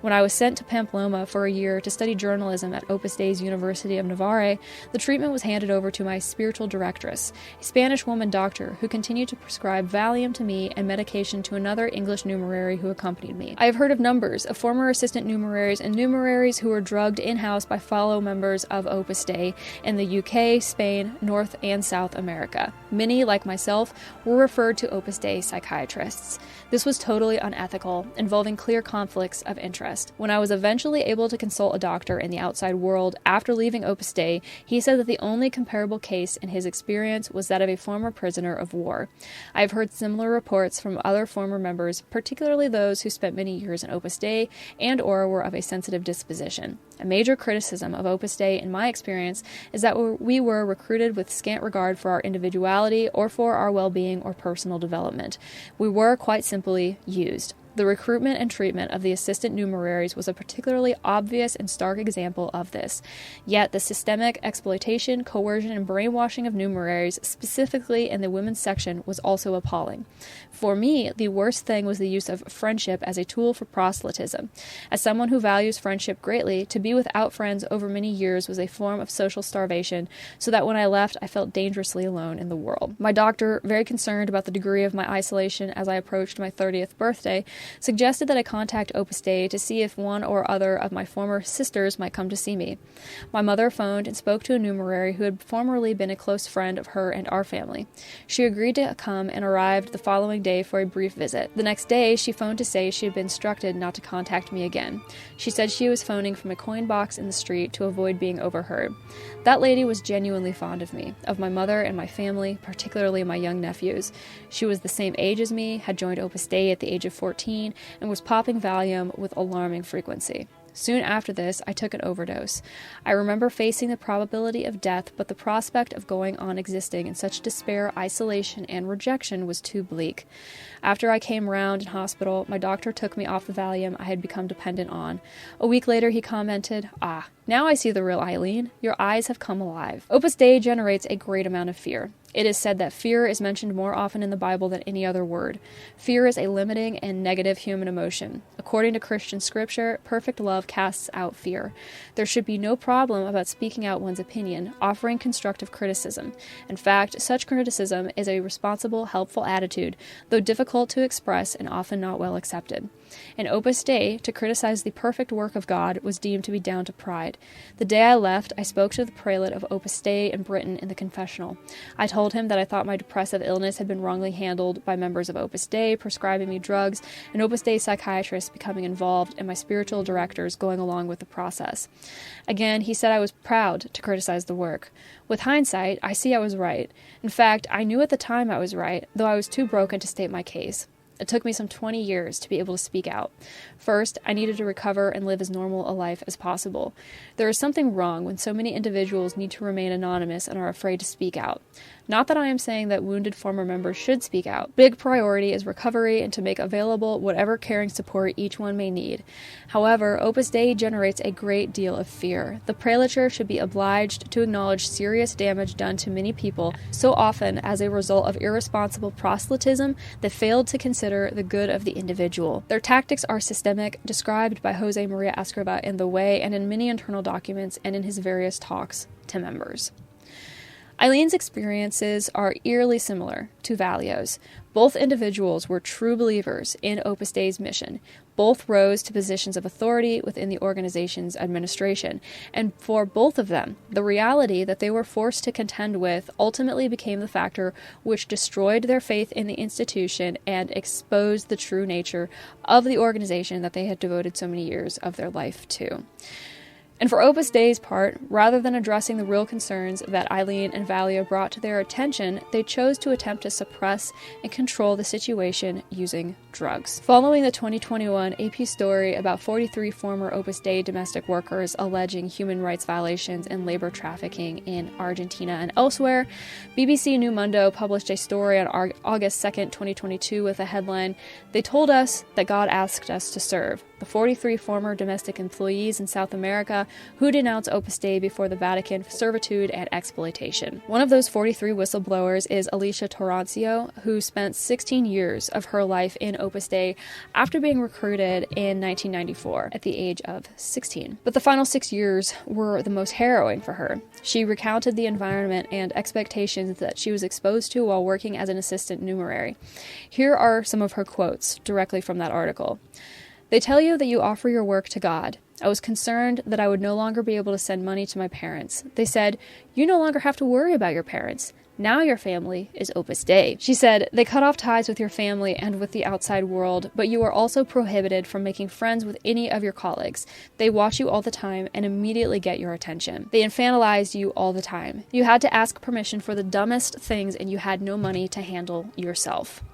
When I was sent to Pamplona for a year to study journalism at Opus Dei's University of Navarre, the treatment was handed over to my spiritual directress, a Spanish woman doctor who continued to prescribe Valium to me and medication to another English numerary who accompanied me. I have heard of numbers of former assistant numeraries and numeraries who were drugged in-house by fellow members of Opus Dei in the UK, Spain, North and South America. Many, like myself, were referred to Opus Dei psychiatrists. This was totally unethical, involving clear conflicts of interest. When I was eventually able to consult a doctor in the outside world after leaving Opus Dei, he said that the only comparable case in his experience was that of a former prisoner of war. I have heard similar reports from other former members, particularly those who spent many years in Opus Dei and/or were of a sensitive disposition. A major criticism of Opus Dei, in my experience, is that we were recruited with scant regard for our individuality or for our well-being or personal development. We were, quite simply, used. The recruitment and treatment of the assistant numeraries was a particularly obvious and stark example of this. Yet the systemic exploitation, coercion, and brainwashing of numeraries, specifically in the women's section, was also appalling. For me, the worst thing was the use of friendship as a tool for proselytism. As someone who values friendship greatly, to be without friends over many years was a form of social starvation, so that when I left, I felt dangerously alone in the world. My doctor, very concerned about the degree of my isolation as I approached my 30th birthday, suggested that I contact Opus Dei to see if one or other of my former sisters might come to see me. My mother phoned and spoke to a numerary who had formerly been a close friend of her and our family. She agreed to come and arrived the following day for a brief visit. The next day, she phoned to say she had been instructed not to contact me again. She said she was phoning from a coin box in the street to avoid being overheard. That lady was genuinely fond of me, of my mother and my family, particularly my young nephews. She was the same age as me, had joined Opus Dei at the age of 14, and was popping Valium with alarming frequency. Soon after this, I took an overdose. I remember facing the probability of death, but the prospect of going on existing in such despair, isolation, and rejection was too bleak. After I came round in hospital, my doctor took me off the Valium I had become dependent on. A week later, he commented, now I see the real Eileen. Your eyes have come alive. Opus Dei generates a great amount of fear. It is said that fear is mentioned more often in the Bible than any other word. Fear is a limiting and negative human emotion. According to Christian scripture, perfect love casts out fear. There should be no problem about speaking out one's opinion, offering constructive criticism. In fact, such criticism is a responsible, helpful attitude, though difficult to express and often not well accepted. In Opus Dei, to criticize the perfect work of God was deemed to be down to pride. The day I left, I spoke to the prelate of Opus Dei in Britain in the confessional. I told him that I thought my depressive illness had been wrongly handled by members of Opus Dei prescribing me drugs, and Opus Dei psychiatrists becoming involved, and my spiritual directors going along with the process. Again, he said I was proud to criticize the work. With hindsight, I see I was right. In fact, I knew at the time I was right, though I was too broken to state my case. It took me some 20 years to be able to speak out. First, I needed to recover and live as normal a life as possible. There is something wrong when so many individuals need to remain anonymous and are afraid to speak out. Not that I am saying that wounded former members should speak out. Big priority is recovery and to make available whatever caring support each one may need. However, Opus Dei generates a great deal of fear. The prelature should be obliged to acknowledge serious damage done to many people, so often as a result of irresponsible proselytism that failed to consider the good of the individual. Their tactics are systemic, described by Jose Maria Escriva in The Way and in many internal documents and in his various talks to members. Eileen's experiences are eerily similar to Valio's. Both individuals were true believers in Opus Dei's mission. Both rose to positions of authority within the organization's administration, and for both of them, the reality that they were forced to contend with ultimately became the factor which destroyed their faith in the institution and exposed the true nature of the organization that they had devoted so many years of their life to. And for Opus Dei's part, rather than addressing the real concerns that Eileen and Valio brought to their attention, they chose to attempt to suppress and control the situation using drugs. Following the 2021 AP story about 43 former Opus Dei domestic workers alleging human rights violations and labor trafficking in Argentina and elsewhere, BBC New Mundo published a story on August 2nd, 2022 with a headline, "They told us that God asked us to serve. The 43 former domestic employees in South America who denounced Opus Dei before the Vatican for servitude and exploitation." One of those 43 whistleblowers is Alicia Torancio, who spent 16 years of her life in Opus Dei after being recruited in 1994 at the age of 16. But the final 6 years were the most harrowing for her. She recounted the environment and expectations that she was exposed to while working as an assistant numerary. Here are some of her quotes directly from that article. "They tell you that you offer your work to God. I was concerned that I would no longer be able to send money to my parents. They said, you no longer have to worry about your parents. Now your family is Opus Dei." She said, "They cut off ties with your family and with the outside world, but you are also prohibited from making friends with any of your colleagues. They watch you all the time and immediately get your attention. They infantilized you all the time. You had to ask permission for the dumbest things and you had no money to handle yourself."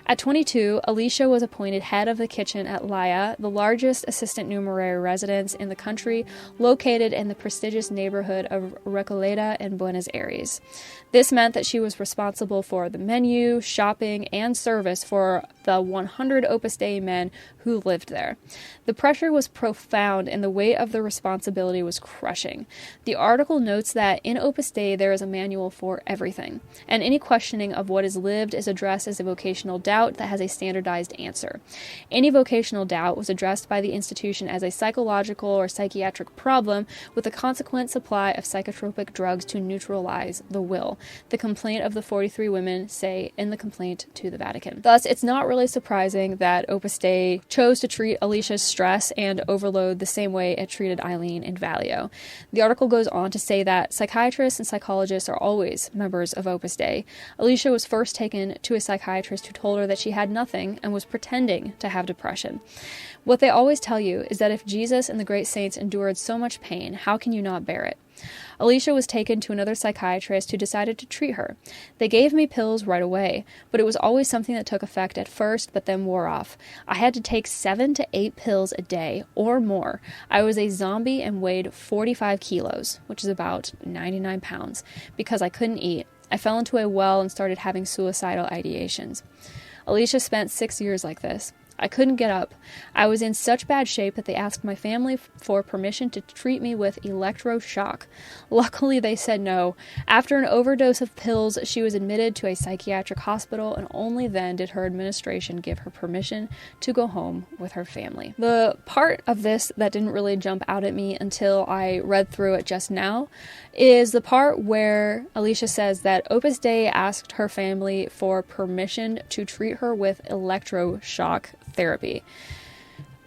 At 22, Alicia was appointed head of the kitchen at Laya, the largest assistant numerary residence in the country, located in the prestigious neighborhood of Recoleta in Buenos Aires. This meant that she was responsible for the menu, shopping, and service for the the 100 Opus Dei men who lived there. The pressure was profound and the weight of the responsibility was crushing. The article notes that in Opus Dei there is a manual for everything, and any questioning of what is lived is addressed as a vocational doubt that has a standardized answer. Any vocational doubt was addressed by the institution as a psychological or psychiatric problem with a consequent supply of psychotropic drugs to neutralize the will, the complaint of the 43 women say in the complaint to the Vatican. Thus, it's not really surprising that Opus Dei chose to treat Alicia's stress and overload the same way it treated Eileen and Valio. The article goes on to say that psychiatrists and psychologists are always members of Opus Dei. Alicia was first taken to a psychiatrist who told her that she had nothing and was pretending to have depression. What they always tell you is that if Jesus and the great saints endured so much pain, how can you not bear it? Alicia was taken to another psychiatrist who decided to treat her. They gave me pills right away, but it was always something that took effect at first but then wore off. I had to take 7 to 8 pills a day or more. I was a zombie and weighed 45 kilos, which is about 99 pounds, because I couldn't eat. I fell into a well and started having suicidal ideations. Alicia spent 6 years like this. I couldn't get up. I was in such bad shape that they asked my family for permission to treat me with electroshock. Luckily, they said no. After an overdose of pills, she was admitted to a psychiatric hospital, and only then did her administration give her permission to go home with her family. The part of this that didn't really jump out at me until I read through it just now is the part where Alicia says that Opus Dei asked her family for permission to treat her with electroshock therapy.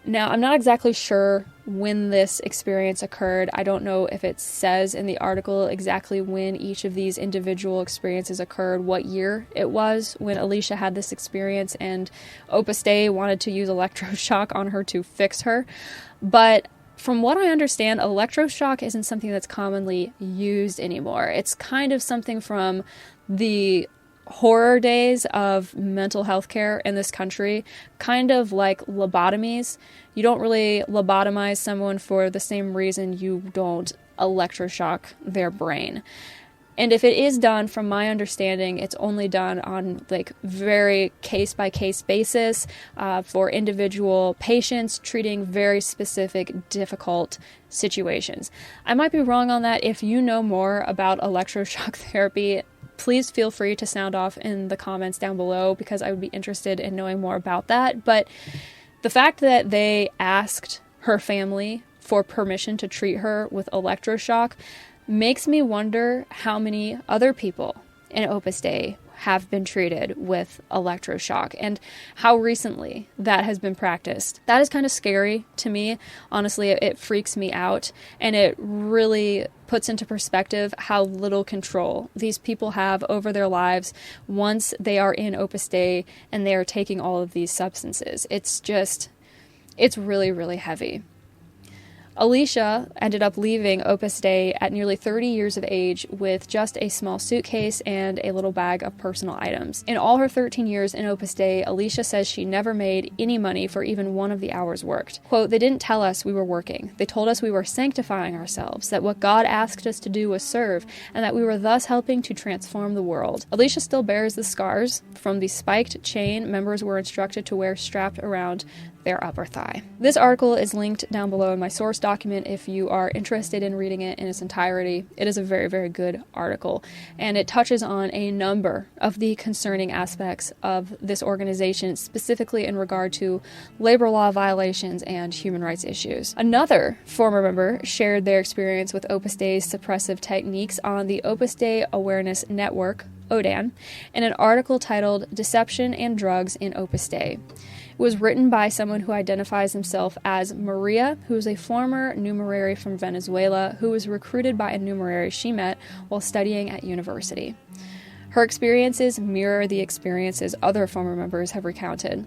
Now, I'm not exactly sure when this experience occurred. I don't know if it says in the article exactly when each of these individual experiences occurred, what year it was when Alicia had this experience and Opus Dei wanted to use electroshock on her to fix her. But from what I understand, electroshock isn't something that's commonly used anymore. It's kind of something from the horror days of mental health care in this country, kind of like lobotomies. You don't really lobotomize someone for the same reason you don't electroshock their brain. And if it is done, from my understanding, it's only done on like very case-by-case basis for individual patients treating very specific, difficult situations. I might be wrong on that. If you know more about electroshock therapy, please feel free to sound off in the comments down below, because I would be interested in knowing more about that. But the fact that they asked her family for permission to treat her with electroshock makes me wonder how many other people in Opus Dei have been treated with electroshock and how recently that has been practiced. That is kind of scary to me. Honestly, it freaks me out, and it really puts into perspective how little control these people have over their lives once they are in Opus Dei and they are taking all of these substances. It's really, really heavy. Alicia ended up leaving Opus Dei at nearly 30 years of age with just a small suitcase and a little bag of personal items. In all her 13 years in Opus Dei, Alicia says she never made any money for even one of the hours worked. Quote, "They didn't tell us we were working. They told us we were sanctifying ourselves, that what God asked us to do was serve, and that we were thus helping to transform the world." Alicia still bears the scars from the spiked chain members were instructed to wear strapped around their upper thigh. This article is linked down below in my source document if you are interested in reading it in its entirety. It is a very, very good article, and it touches on a number of the concerning aspects of this organization, specifically in regard to labor law violations and human rights issues. Another former member shared their experience with Opus Dei's suppressive techniques on the Opus Dei Awareness Network, ODAN, in an article titled "Deception and Drugs in Opus Dei." It was written by someone who identifies himself as Maria, who is a former Numerary from Venezuela who was recruited by a Numerary she met while studying at university. Her experiences mirror the experiences other former members have recounted.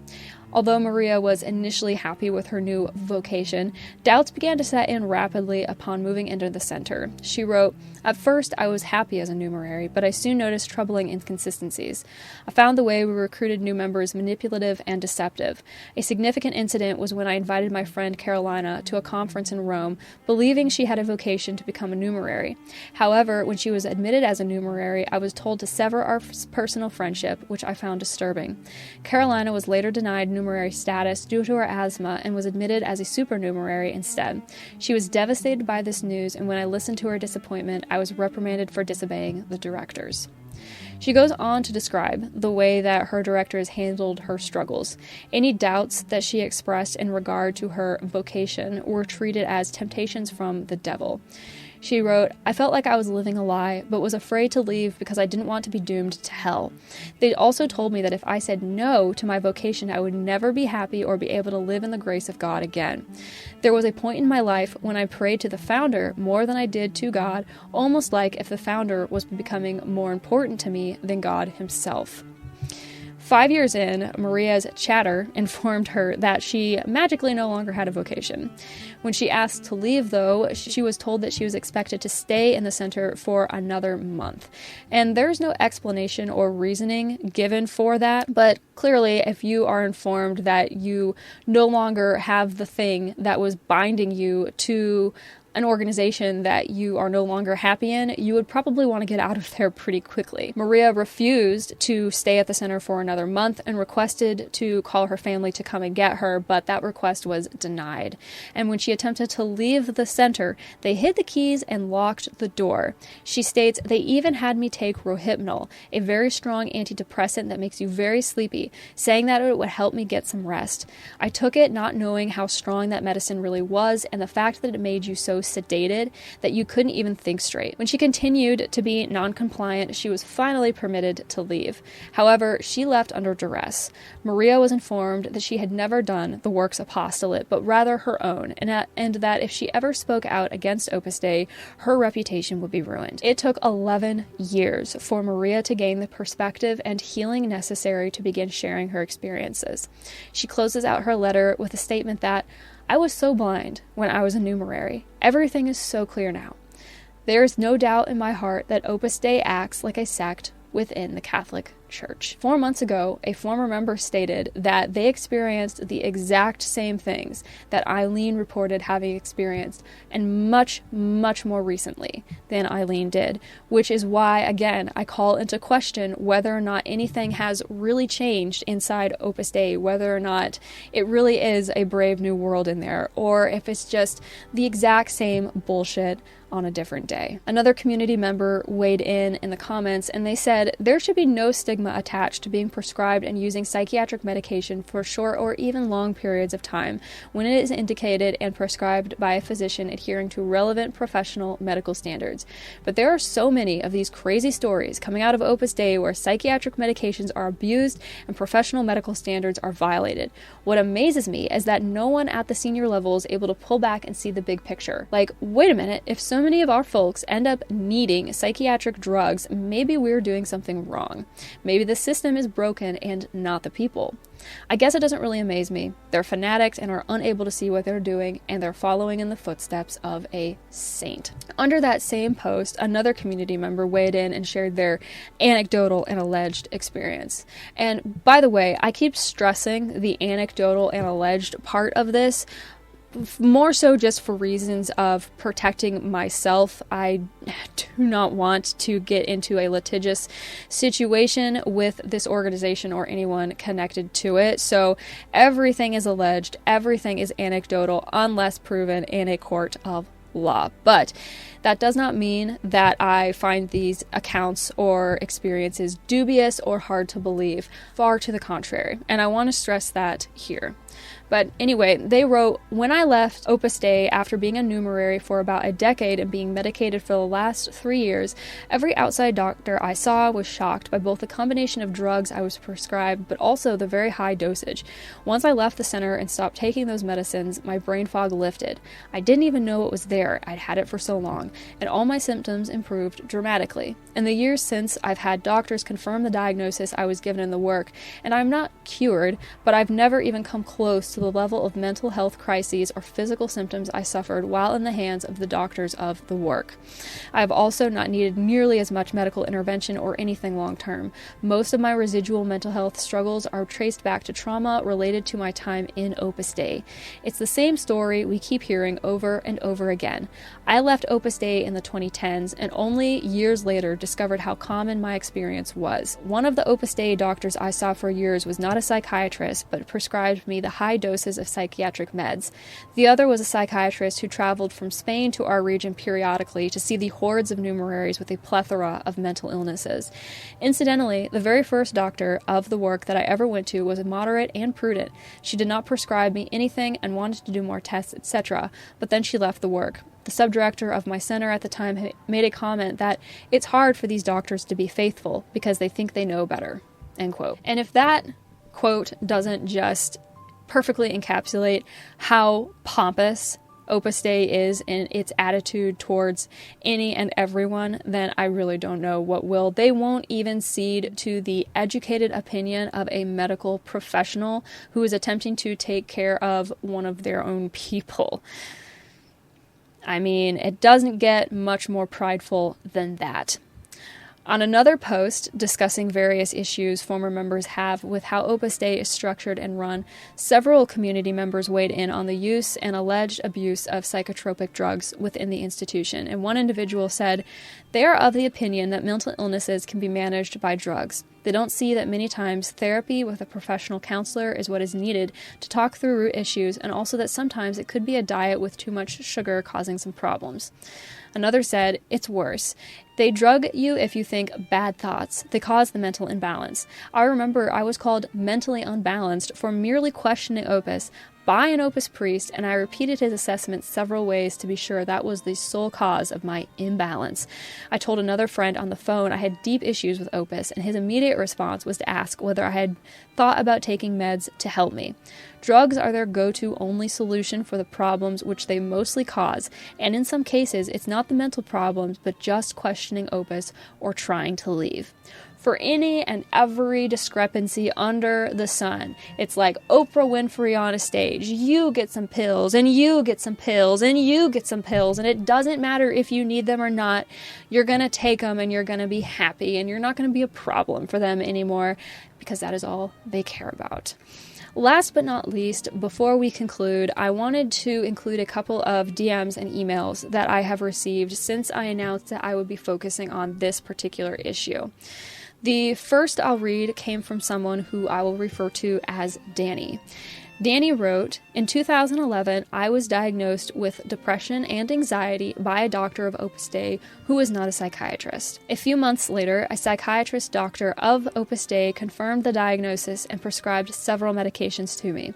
Although Maria was initially happy with her new vocation, doubts began to set in rapidly upon moving into the center. She wrote, "At first, I was happy as a numerary, but I soon noticed troubling inconsistencies. I found the way we recruited new members manipulative and deceptive. A significant incident was when I invited my friend Carolina to a conference in Rome, believing she had a vocation to become a numerary. However, when she was admitted as a numerary, I was told to sever our personal friendship, which I found disturbing. Carolina was later denied numerary status due to her asthma and was admitted as a supernumerary instead. She was devastated by this news, and when I listened to her disappointment, I was reprimanded for disobeying the directors." She goes on to describe the way that her directors handled her struggles. Any doubts that she expressed in regard to her vocation were treated as temptations from the devil. She wrote, "I felt like I was living a lie, but was afraid to leave because I didn't want to be doomed to hell. They also told me that if I said no to my vocation, I would never be happy or be able to live in the grace of God again. There was a point in my life when I prayed to the founder more than I did to God, almost like if the founder was becoming more important to me than God himself." 5 years in, Maria's chatter informed her that she magically no longer had a vocation. When she asked to leave, though, she was told that she was expected to stay in the center for another month. And there's no explanation or reasoning given for that, but clearly, if you are informed that you no longer have the thing that was binding you to an organization that you are no longer happy in, you would probably want to get out of there pretty quickly. Maria refused to stay at the center for another month and requested to call her family to come and get her, but that request was denied. And when she attempted to leave the center, they hid the keys and locked the door. She states, "They even had me take Rohypnol, a very strong antidepressant that makes you very sleepy, saying that it would help me get some rest. I took it not knowing how strong that medicine really was and the fact that it made you so sedated that you couldn't even think straight." When she continued to be non-compliant, she was finally permitted to leave. However, she left under duress. Maria was informed that she had never done the work's apostolate, but rather her own, and that if she ever spoke out against Opus Dei, her reputation would be ruined. It took 11 years for Maria to gain the perspective and healing necessary to begin sharing her experiences. She closes out her letter with a statement that, "I was so blind when I was a numerary. Everything is so clear now. There is no doubt in my heart that Opus Dei acts like a sect within the Catholic Church." 4 months ago, a former member stated that they experienced the exact same things that Eileen reported having experienced, and much, much more recently than Eileen did, which is why, again, I call into question whether or not anything has really changed inside Opus Dei, whether or not it really is a brave new world in there, or if it's just the exact same bullshit on a different day. Another community member weighed in the comments, and they said, "There should be no stigma attached to being prescribed and using psychiatric medication for short or even long periods of time when it is indicated and prescribed by a physician adhering to relevant professional medical standards. But there are so many of these crazy stories coming out of Opus Dei where psychiatric medications are abused and professional medical standards are violated. What amazes me is that no one at the senior level is able to pull back and see the big picture. Like, wait a minute, if so many of our folks end up needing psychiatric drugs, maybe we're doing something wrong. Maybe the system is broken and not the people. I guess it doesn't really amaze me. They're fanatics and are unable to see what they're doing, and they're following in the footsteps of a saint." Under that same post, another community member weighed in and shared their anecdotal and alleged experience. And by the way, I keep stressing the anecdotal and alleged part of this, more so just for reasons of protecting myself. I do not want to get into a litigious situation with this organization or anyone connected to it. So everything is alleged, everything is anecdotal unless proven in a court of law. But that does not mean that I find these accounts or experiences dubious or hard to believe. Far to the contrary. And I want to stress that here. But anyway, they wrote, "When I left Opus Dei after being a numerary for about a decade and being medicated for the last 3 years, every outside doctor I saw was shocked by both the combination of drugs I was prescribed, but also the very high dosage. Once I left the center and stopped taking those medicines, my brain fog lifted. I didn't even know it was there. I'd had it for so long, and all my symptoms improved dramatically. In the years since, I've had doctors confirm the diagnosis I was given in the work, and I'm not cured, but I've never even come close to the level of mental health crises or physical symptoms I suffered while in the hands of the doctors of the work. I have also not needed nearly as much medical intervention or anything long term. Most of my residual mental health struggles are traced back to trauma related to my time in Opus Dei. It's the same story we keep hearing over and over again. I left Opus Dei in the 2010s and only years later discovered how common my experience was. One of the Opus Dei doctors I saw for years was not a psychiatrist, but prescribed me the high doses of psychiatric meds. The other was a psychiatrist who traveled from Spain to our region periodically to see the hordes of numeraries with a plethora of mental illnesses. Incidentally, the very first doctor of the work that I ever went to was moderate and prudent. She did not prescribe me anything and wanted to do more tests, etc., but then she left the work. The subdirector of my center at the time made a comment that it's hard for these doctors to be faithful because they think they know better, end quote. And if that quote doesn't just perfectly encapsulate how pompous Opus Dei is in its attitude towards any and everyone, then I really don't know what will. They won't even cede to the educated opinion of a medical professional who is attempting to take care of one of their own people. I mean, it doesn't get much more prideful than that. On another post discussing various issues former members have with how Opus Dei is structured and run, several community members weighed in on the use and alleged abuse of psychotropic drugs within the institution, and one individual said, "They are of the opinion that mental illnesses can be managed by drugs. They don't see that many times therapy with a professional counselor is what is needed to talk through root issues, and also that sometimes it could be a diet with too much sugar causing some problems." Another said, "It's worse. They drug you if you think bad thoughts. They cause the mental imbalance. I remember I was called mentally unbalanced for merely questioning Opus by an Opus priest, and I repeated his assessment several ways to be sure that was the sole cause of my imbalance. I told another friend on the phone I had deep issues with Opus, and his immediate response was to ask whether I had thought about taking meds to help me. Drugs are their go-to only solution for the problems which they mostly cause, and in some cases it's not the mental problems but just questioning Opus or trying to leave. For any and every discrepancy under the sun, it's like Oprah Winfrey on a stage. You get some pills, and you get some pills, and you get some pills, and it doesn't matter if you need them or not. You're going to take them, and you're going to be happy, and you're not going to be a problem for them anymore, because that is all they care about." Last but not least, before we conclude, I wanted to include a couple of DMs and emails that I have received since I announced that I would be focusing on this particular issue. The first I'll read came from someone who I will refer to as Danny. Danny wrote, "In 2011, I was diagnosed with depression and anxiety by a doctor of Opus Dei who was not a psychiatrist. A few months later, a psychiatrist doctor of Opus Dei confirmed the diagnosis and prescribed several medications to me.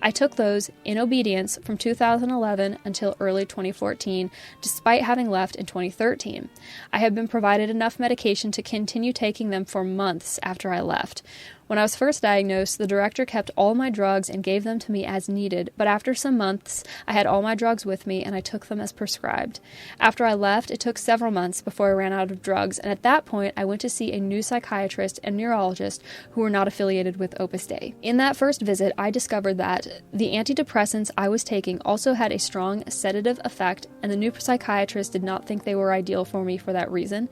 I took those in obedience from 2011 until early 2014, despite having left in 2013. I have been provided enough medication to continue taking them for months after I left. When I was first diagnosed, the director kept all my drugs and gave them to me as needed, but after some months, I had all my drugs with me and I took them as prescribed. After I left, it took several months before I ran out of drugs, and at that point, I went to see a new psychiatrist and neurologist who were not affiliated with Opus Dei. In that first visit, I discovered that the antidepressants I was taking also had a strong sedative effect, and the new psychiatrist did not think they were ideal for me for that reason.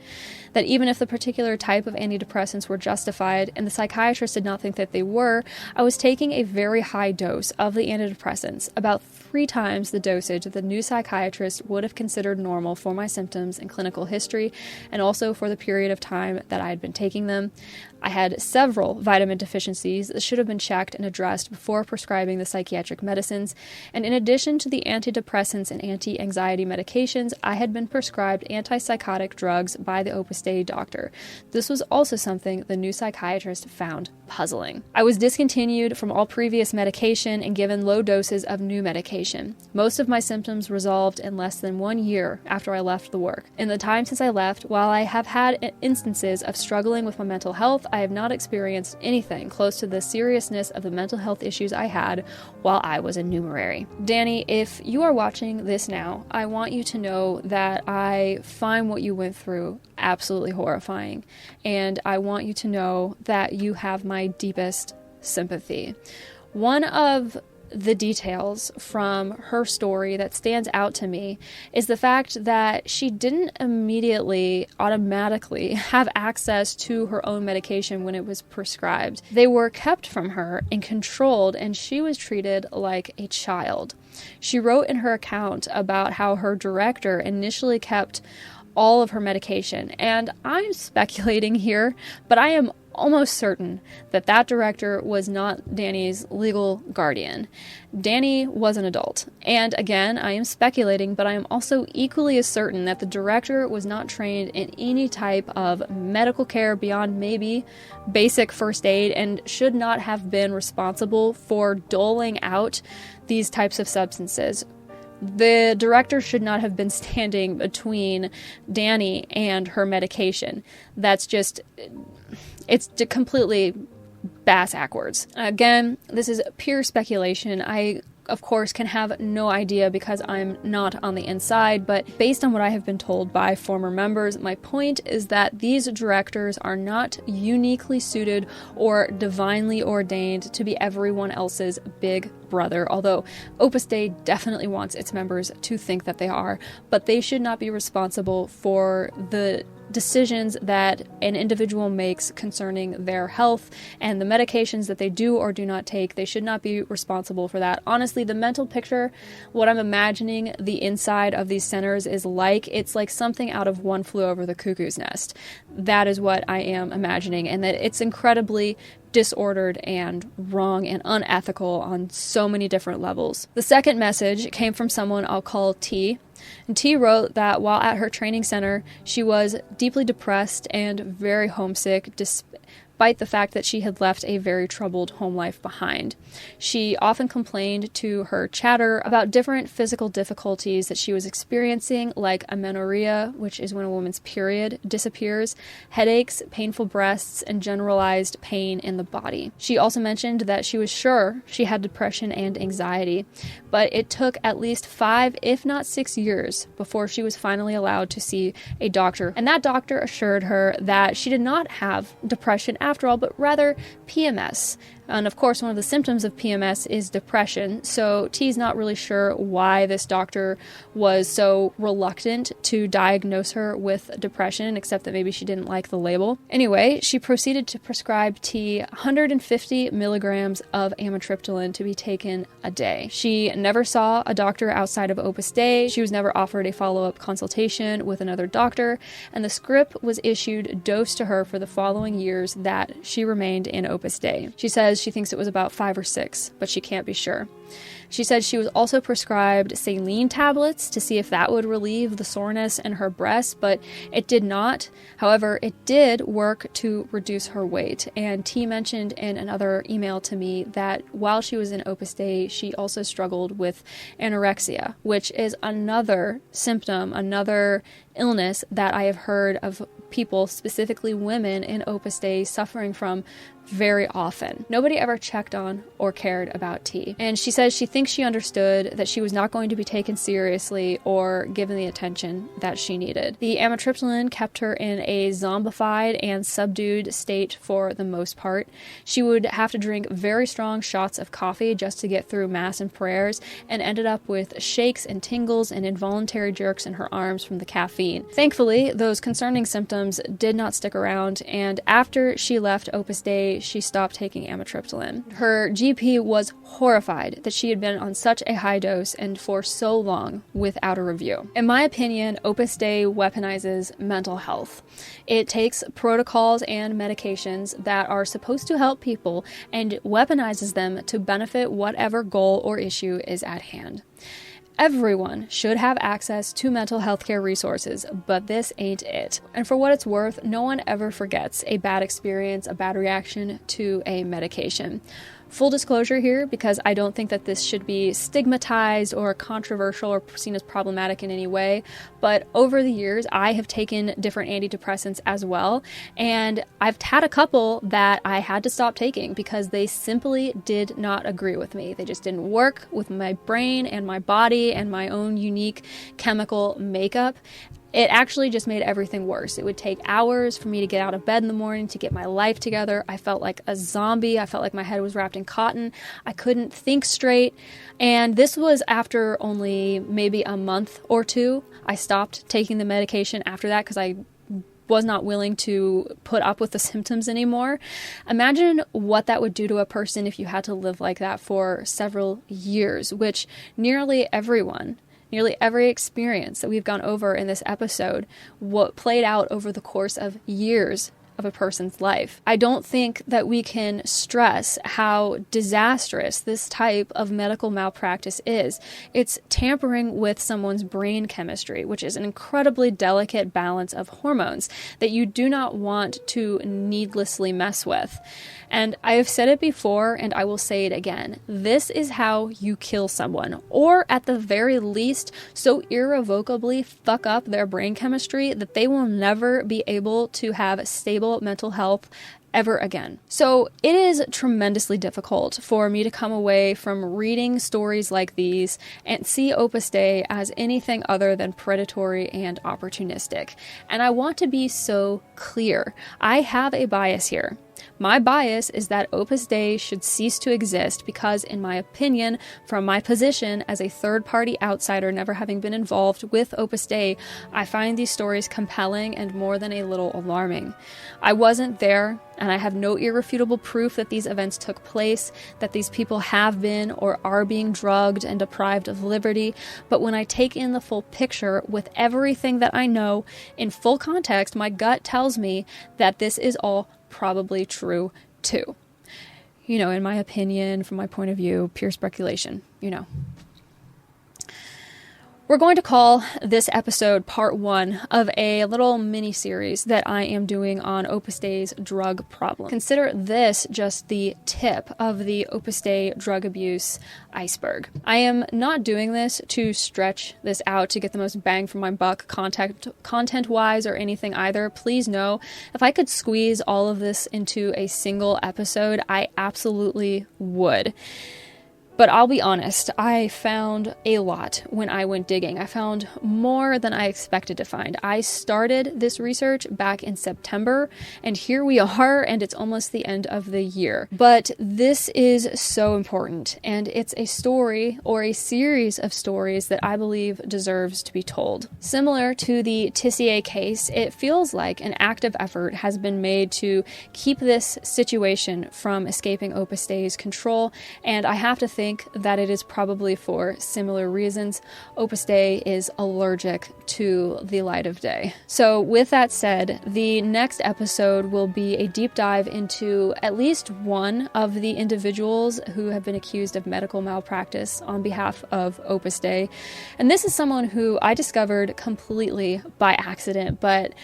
That even if the particular type of antidepressants were justified, and the psychiatrist did not think that they were, I was taking a very high dose of the antidepressants, about 3 times the dosage that the new psychiatrist would have considered normal for my symptoms and clinical history, and also for the period of time that I had been taking them. I had several vitamin deficiencies that should have been checked and addressed before prescribing the psychiatric medicines, and in addition to the antidepressants and anti-anxiety medications, I had been prescribed antipsychotic drugs by the Opus Dei doctor. This was also something the new psychiatrist found puzzling. I was discontinued from all previous medication and given low doses of new medication. Most of my symptoms resolved in less than 1 year after I left the work. In the time since I left, while I have had instances of struggling with my mental health, I have not experienced anything close to the seriousness of the mental health issues I had while I was in Numerary. Danny, if you are watching this now, I want you to know that I find what you went through absolutely horrifying, and I want you to know that you have my deepest sympathy. One of the details from her story that stands out to me is the fact that she didn't immediately, automatically have access to her own medication when it was prescribed. They were kept from her and controlled, and she was treated like a child. She wrote in her account about how her director initially kept all of her medication, and I'm speculating here, but I am almost certain that that director was not Dani's legal guardian. Dani was an adult. And again, I am speculating, but I am also equally as certain that the director was not trained in any type of medical care beyond maybe basic first aid and should not have been responsible for doling out these types of substances. The director should not have been standing between Dani and her medication. That's just, it's completely bass-ackwards. Again, this is pure speculation. I, of course, can have no idea because I'm not on the inside, but based on what I have been told by former members, my point is that these directors are not uniquely suited or divinely ordained to be everyone else's big brother, although Opus Dei definitely wants its members to think that they are, but they should not be responsible for the decisions that an individual makes concerning their health and the medications that they do or do not take. They should not be responsible for that. Honestly, the mental picture, what I'm imagining the inside of these centers is like, it's like something out of One Flew Over the Cuckoo's Nest. That is what I am imagining, and that it's incredibly disordered and wrong and unethical on so many different levels. The second message came from someone I'll call T. And T wrote that while at her training center, she was deeply depressed and very homesick, despite the fact that she had left a very troubled home life behind. She often complained to her chatter about different physical difficulties that she was experiencing, like amenorrhea, which is when a woman's period disappears, headaches, painful breasts, and generalized pain in the body. She also mentioned that she was sure she had depression and anxiety, but it took at least 5, if not 6 years before she was finally allowed to see a doctor. And that doctor assured her that she did not have depression after all, but rather PMS. And of course, one of the symptoms of PMS is depression, so T's not really sure why this doctor was so reluctant to diagnose her with depression, except that maybe she didn't like the label. Anyway, she proceeded to prescribe T 150 milligrams of amitriptyline to be taken a day. She never saw a doctor outside of Opus Dei. She was never offered a follow-up consultation with another doctor, and the script was issued dosed to her for the following years that she remained in Opus Dei. She says she thinks it was about 5 or 6, but she can't be sure. She said she was also prescribed saline tablets to see if that would relieve the soreness in her breasts, but it did not. However, it did work to reduce her weight. And T mentioned in another email to me that while she was in Opus Dei, she also struggled with anorexia, which is another symptom, another illness that I have heard of people, specifically women in Opus Dei, suffering from very often. Nobody ever checked on or cared about T. And she says she thinks she understood that she was not going to be taken seriously or given the attention that she needed. The amitriptyline kept her in a zombified and subdued state for the most part. She would have to drink very strong shots of coffee just to get through mass and prayers, and ended up with shakes and tingles and involuntary jerks in her arms from the caffeine. Thankfully, those concerning symptoms did not stick around, and after she left Opus Dei, she stopped taking amitriptyline. Her GP was horrified that she had been on such a high dose and for so long without a review. In my opinion, Opus Dei weaponizes mental health. It takes protocols and medications that are supposed to help people and weaponizes them to benefit whatever goal or issue is at hand. Everyone should have access to mental health care resources, but this ain't it. And for what it's worth, no one ever forgets a bad experience, a bad reaction to a medication. Full disclosure here, because I don't think that this should be stigmatized or controversial or seen as problematic in any way, but over the years, I have taken different antidepressants as well, and I've had a couple that I had to stop taking because they simply did not agree with me. They just didn't work with my brain and my body and my own unique chemical makeup. It actually just made everything worse. It would take hours for me to get out of bed in the morning to get my life together. I felt like a zombie. I felt like my head was wrapped in cotton. I couldn't think straight. And this was after only maybe a month or two. I stopped taking the medication after that because I was not willing to put up with the symptoms anymore. Imagine what that would do to a person if you had to live like that for several years, which nearly every experience that we've gone over in this episode, what played out over the course of years of a person's life. I don't think that we can stress how disastrous this type of medical malpractice is. It's tampering with someone's brain chemistry, which is an incredibly delicate balance of hormones that you do not want to needlessly mess with. And I have said it before, and I will say it again. This is how you kill someone, or at the very least, so irrevocably fuck up their brain chemistry that they will never be able to have stable mental health ever again. So it is tremendously difficult for me to come away from reading stories like these and see Opus Dei as anything other than predatory and opportunistic. And I want to be so clear. I have a bias here. My bias is that Opus Dei should cease to exist because, in my opinion, from my position as a third-party outsider never having been involved with Opus Dei, I find these stories compelling and more than a little alarming. I wasn't there, and I have no irrefutable proof that these events took place, that these people have been or are being drugged and deprived of liberty, but when I take in the full picture with everything that I know in full context, my gut tells me that this is all probably true too. In my opinion, from my point of view, pure speculation, We're going to call this episode part 1 of a little mini-series that I am doing on Opus Dei's drug problem. Consider this just the tip of the Opus Dei drug abuse iceberg. I am not doing this to stretch this out to get the most bang for my buck content-wise or anything either. Please know, if I could squeeze all of this into a single episode, I absolutely would. But I'll be honest, I found a lot when I went digging. I found more than I expected to find. I started this research back in September, and here we are, and it's almost the end of the year. But this is so important, and it's a story or a series of stories that I believe deserves to be told. Similar to the Tissier case, it feels like an active effort has been made to keep this situation from escaping Opus Dei's control, and I have to think that it is probably for similar reasons. Opus Dei is allergic to the light of day. So with that said, the next episode will be a deep dive into at least one of the individuals who have been accused of medical malpractice on behalf of Opus Dei. And this is someone who I discovered completely by accident, but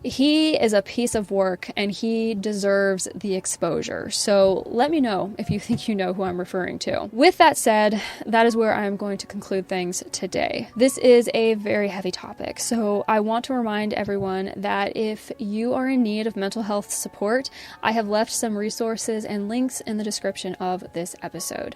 he is a piece of work and he deserves the exposure. So let me know if you think you know who I'm referring to. With that said, that is where I'm going to conclude things today. This is a very heavy topic, so I want to remind everyone that if you are in need of mental health support, I have left some resources and links in the description of this episode.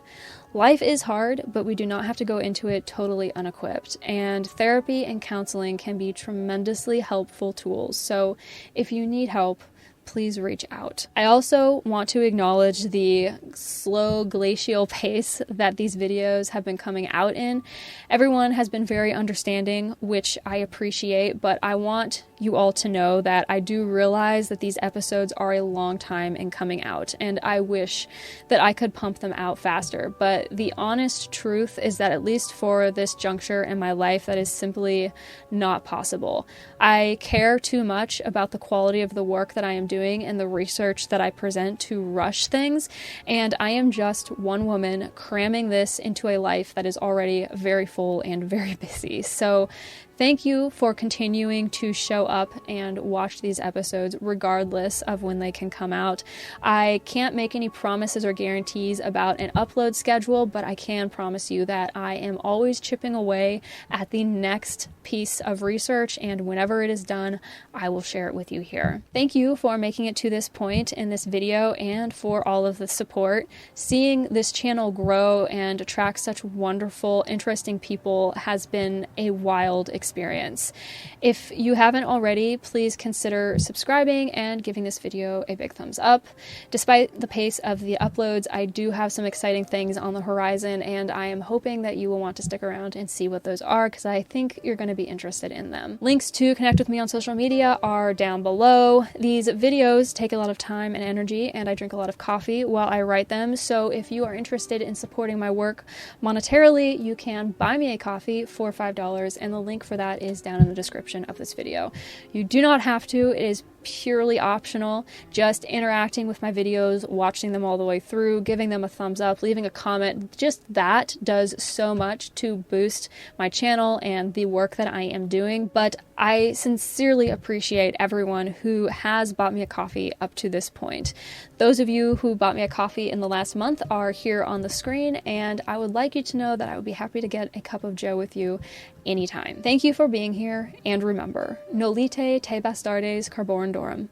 Life is hard, but we do not have to go into it totally unequipped, and therapy and counseling can be tremendously helpful tools. So if you need help, please reach out. I also want to acknowledge the slow glacial pace that these videos have been coming out in. Everyone has been very understanding, which I appreciate, but I want you all to know that I do realize that these episodes are a long time in coming out, and I wish that I could pump them out faster. But the honest truth is that, at least for this juncture in my life, that is simply not possible. I care too much about the quality of the work that I am doing and the research that I present to rush things, and I am just one woman cramming this into a life that is already very full and very busy. So thank you for continuing to show up and watch these episodes regardless of when they can come out. I can't make any promises or guarantees about an upload schedule, but I can promise you that I am always chipping away at the next piece of research, and whenever it is done, I will share it with you here. Thank you for making it to this point in this video and for all of the support. Seeing this channel grow and attract such wonderful, interesting people has been a wild experience. If you haven't already, please consider subscribing and giving this video a big thumbs up. Despite the pace of the uploads, I do have some exciting things on the horizon, and I am hoping that you will want to stick around and see what those are, because I think you're going to be interested in them. Links to connect with me on social media are down below. These videos take a lot of time and energy, and I drink a lot of coffee while I write them, so if you are interested in supporting my work monetarily, you can buy me a coffee for $5, and the link for that is down in the description of this video. You do not have to. It is purely optional. Just interacting with my videos, watching them all the way through, giving them a thumbs up, leaving a comment, just that does so much to boost my channel and the work that I am doing. But I sincerely appreciate everyone who has bought me a coffee up to this point. Those of you who bought me a coffee in the last month are here on the screen, and I would like you to know that I would be happy to get a cup of joe with you anytime. Thank you for being here, and remember, nolite te bastardes carborundorum.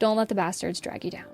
Don't let the bastards drag you down.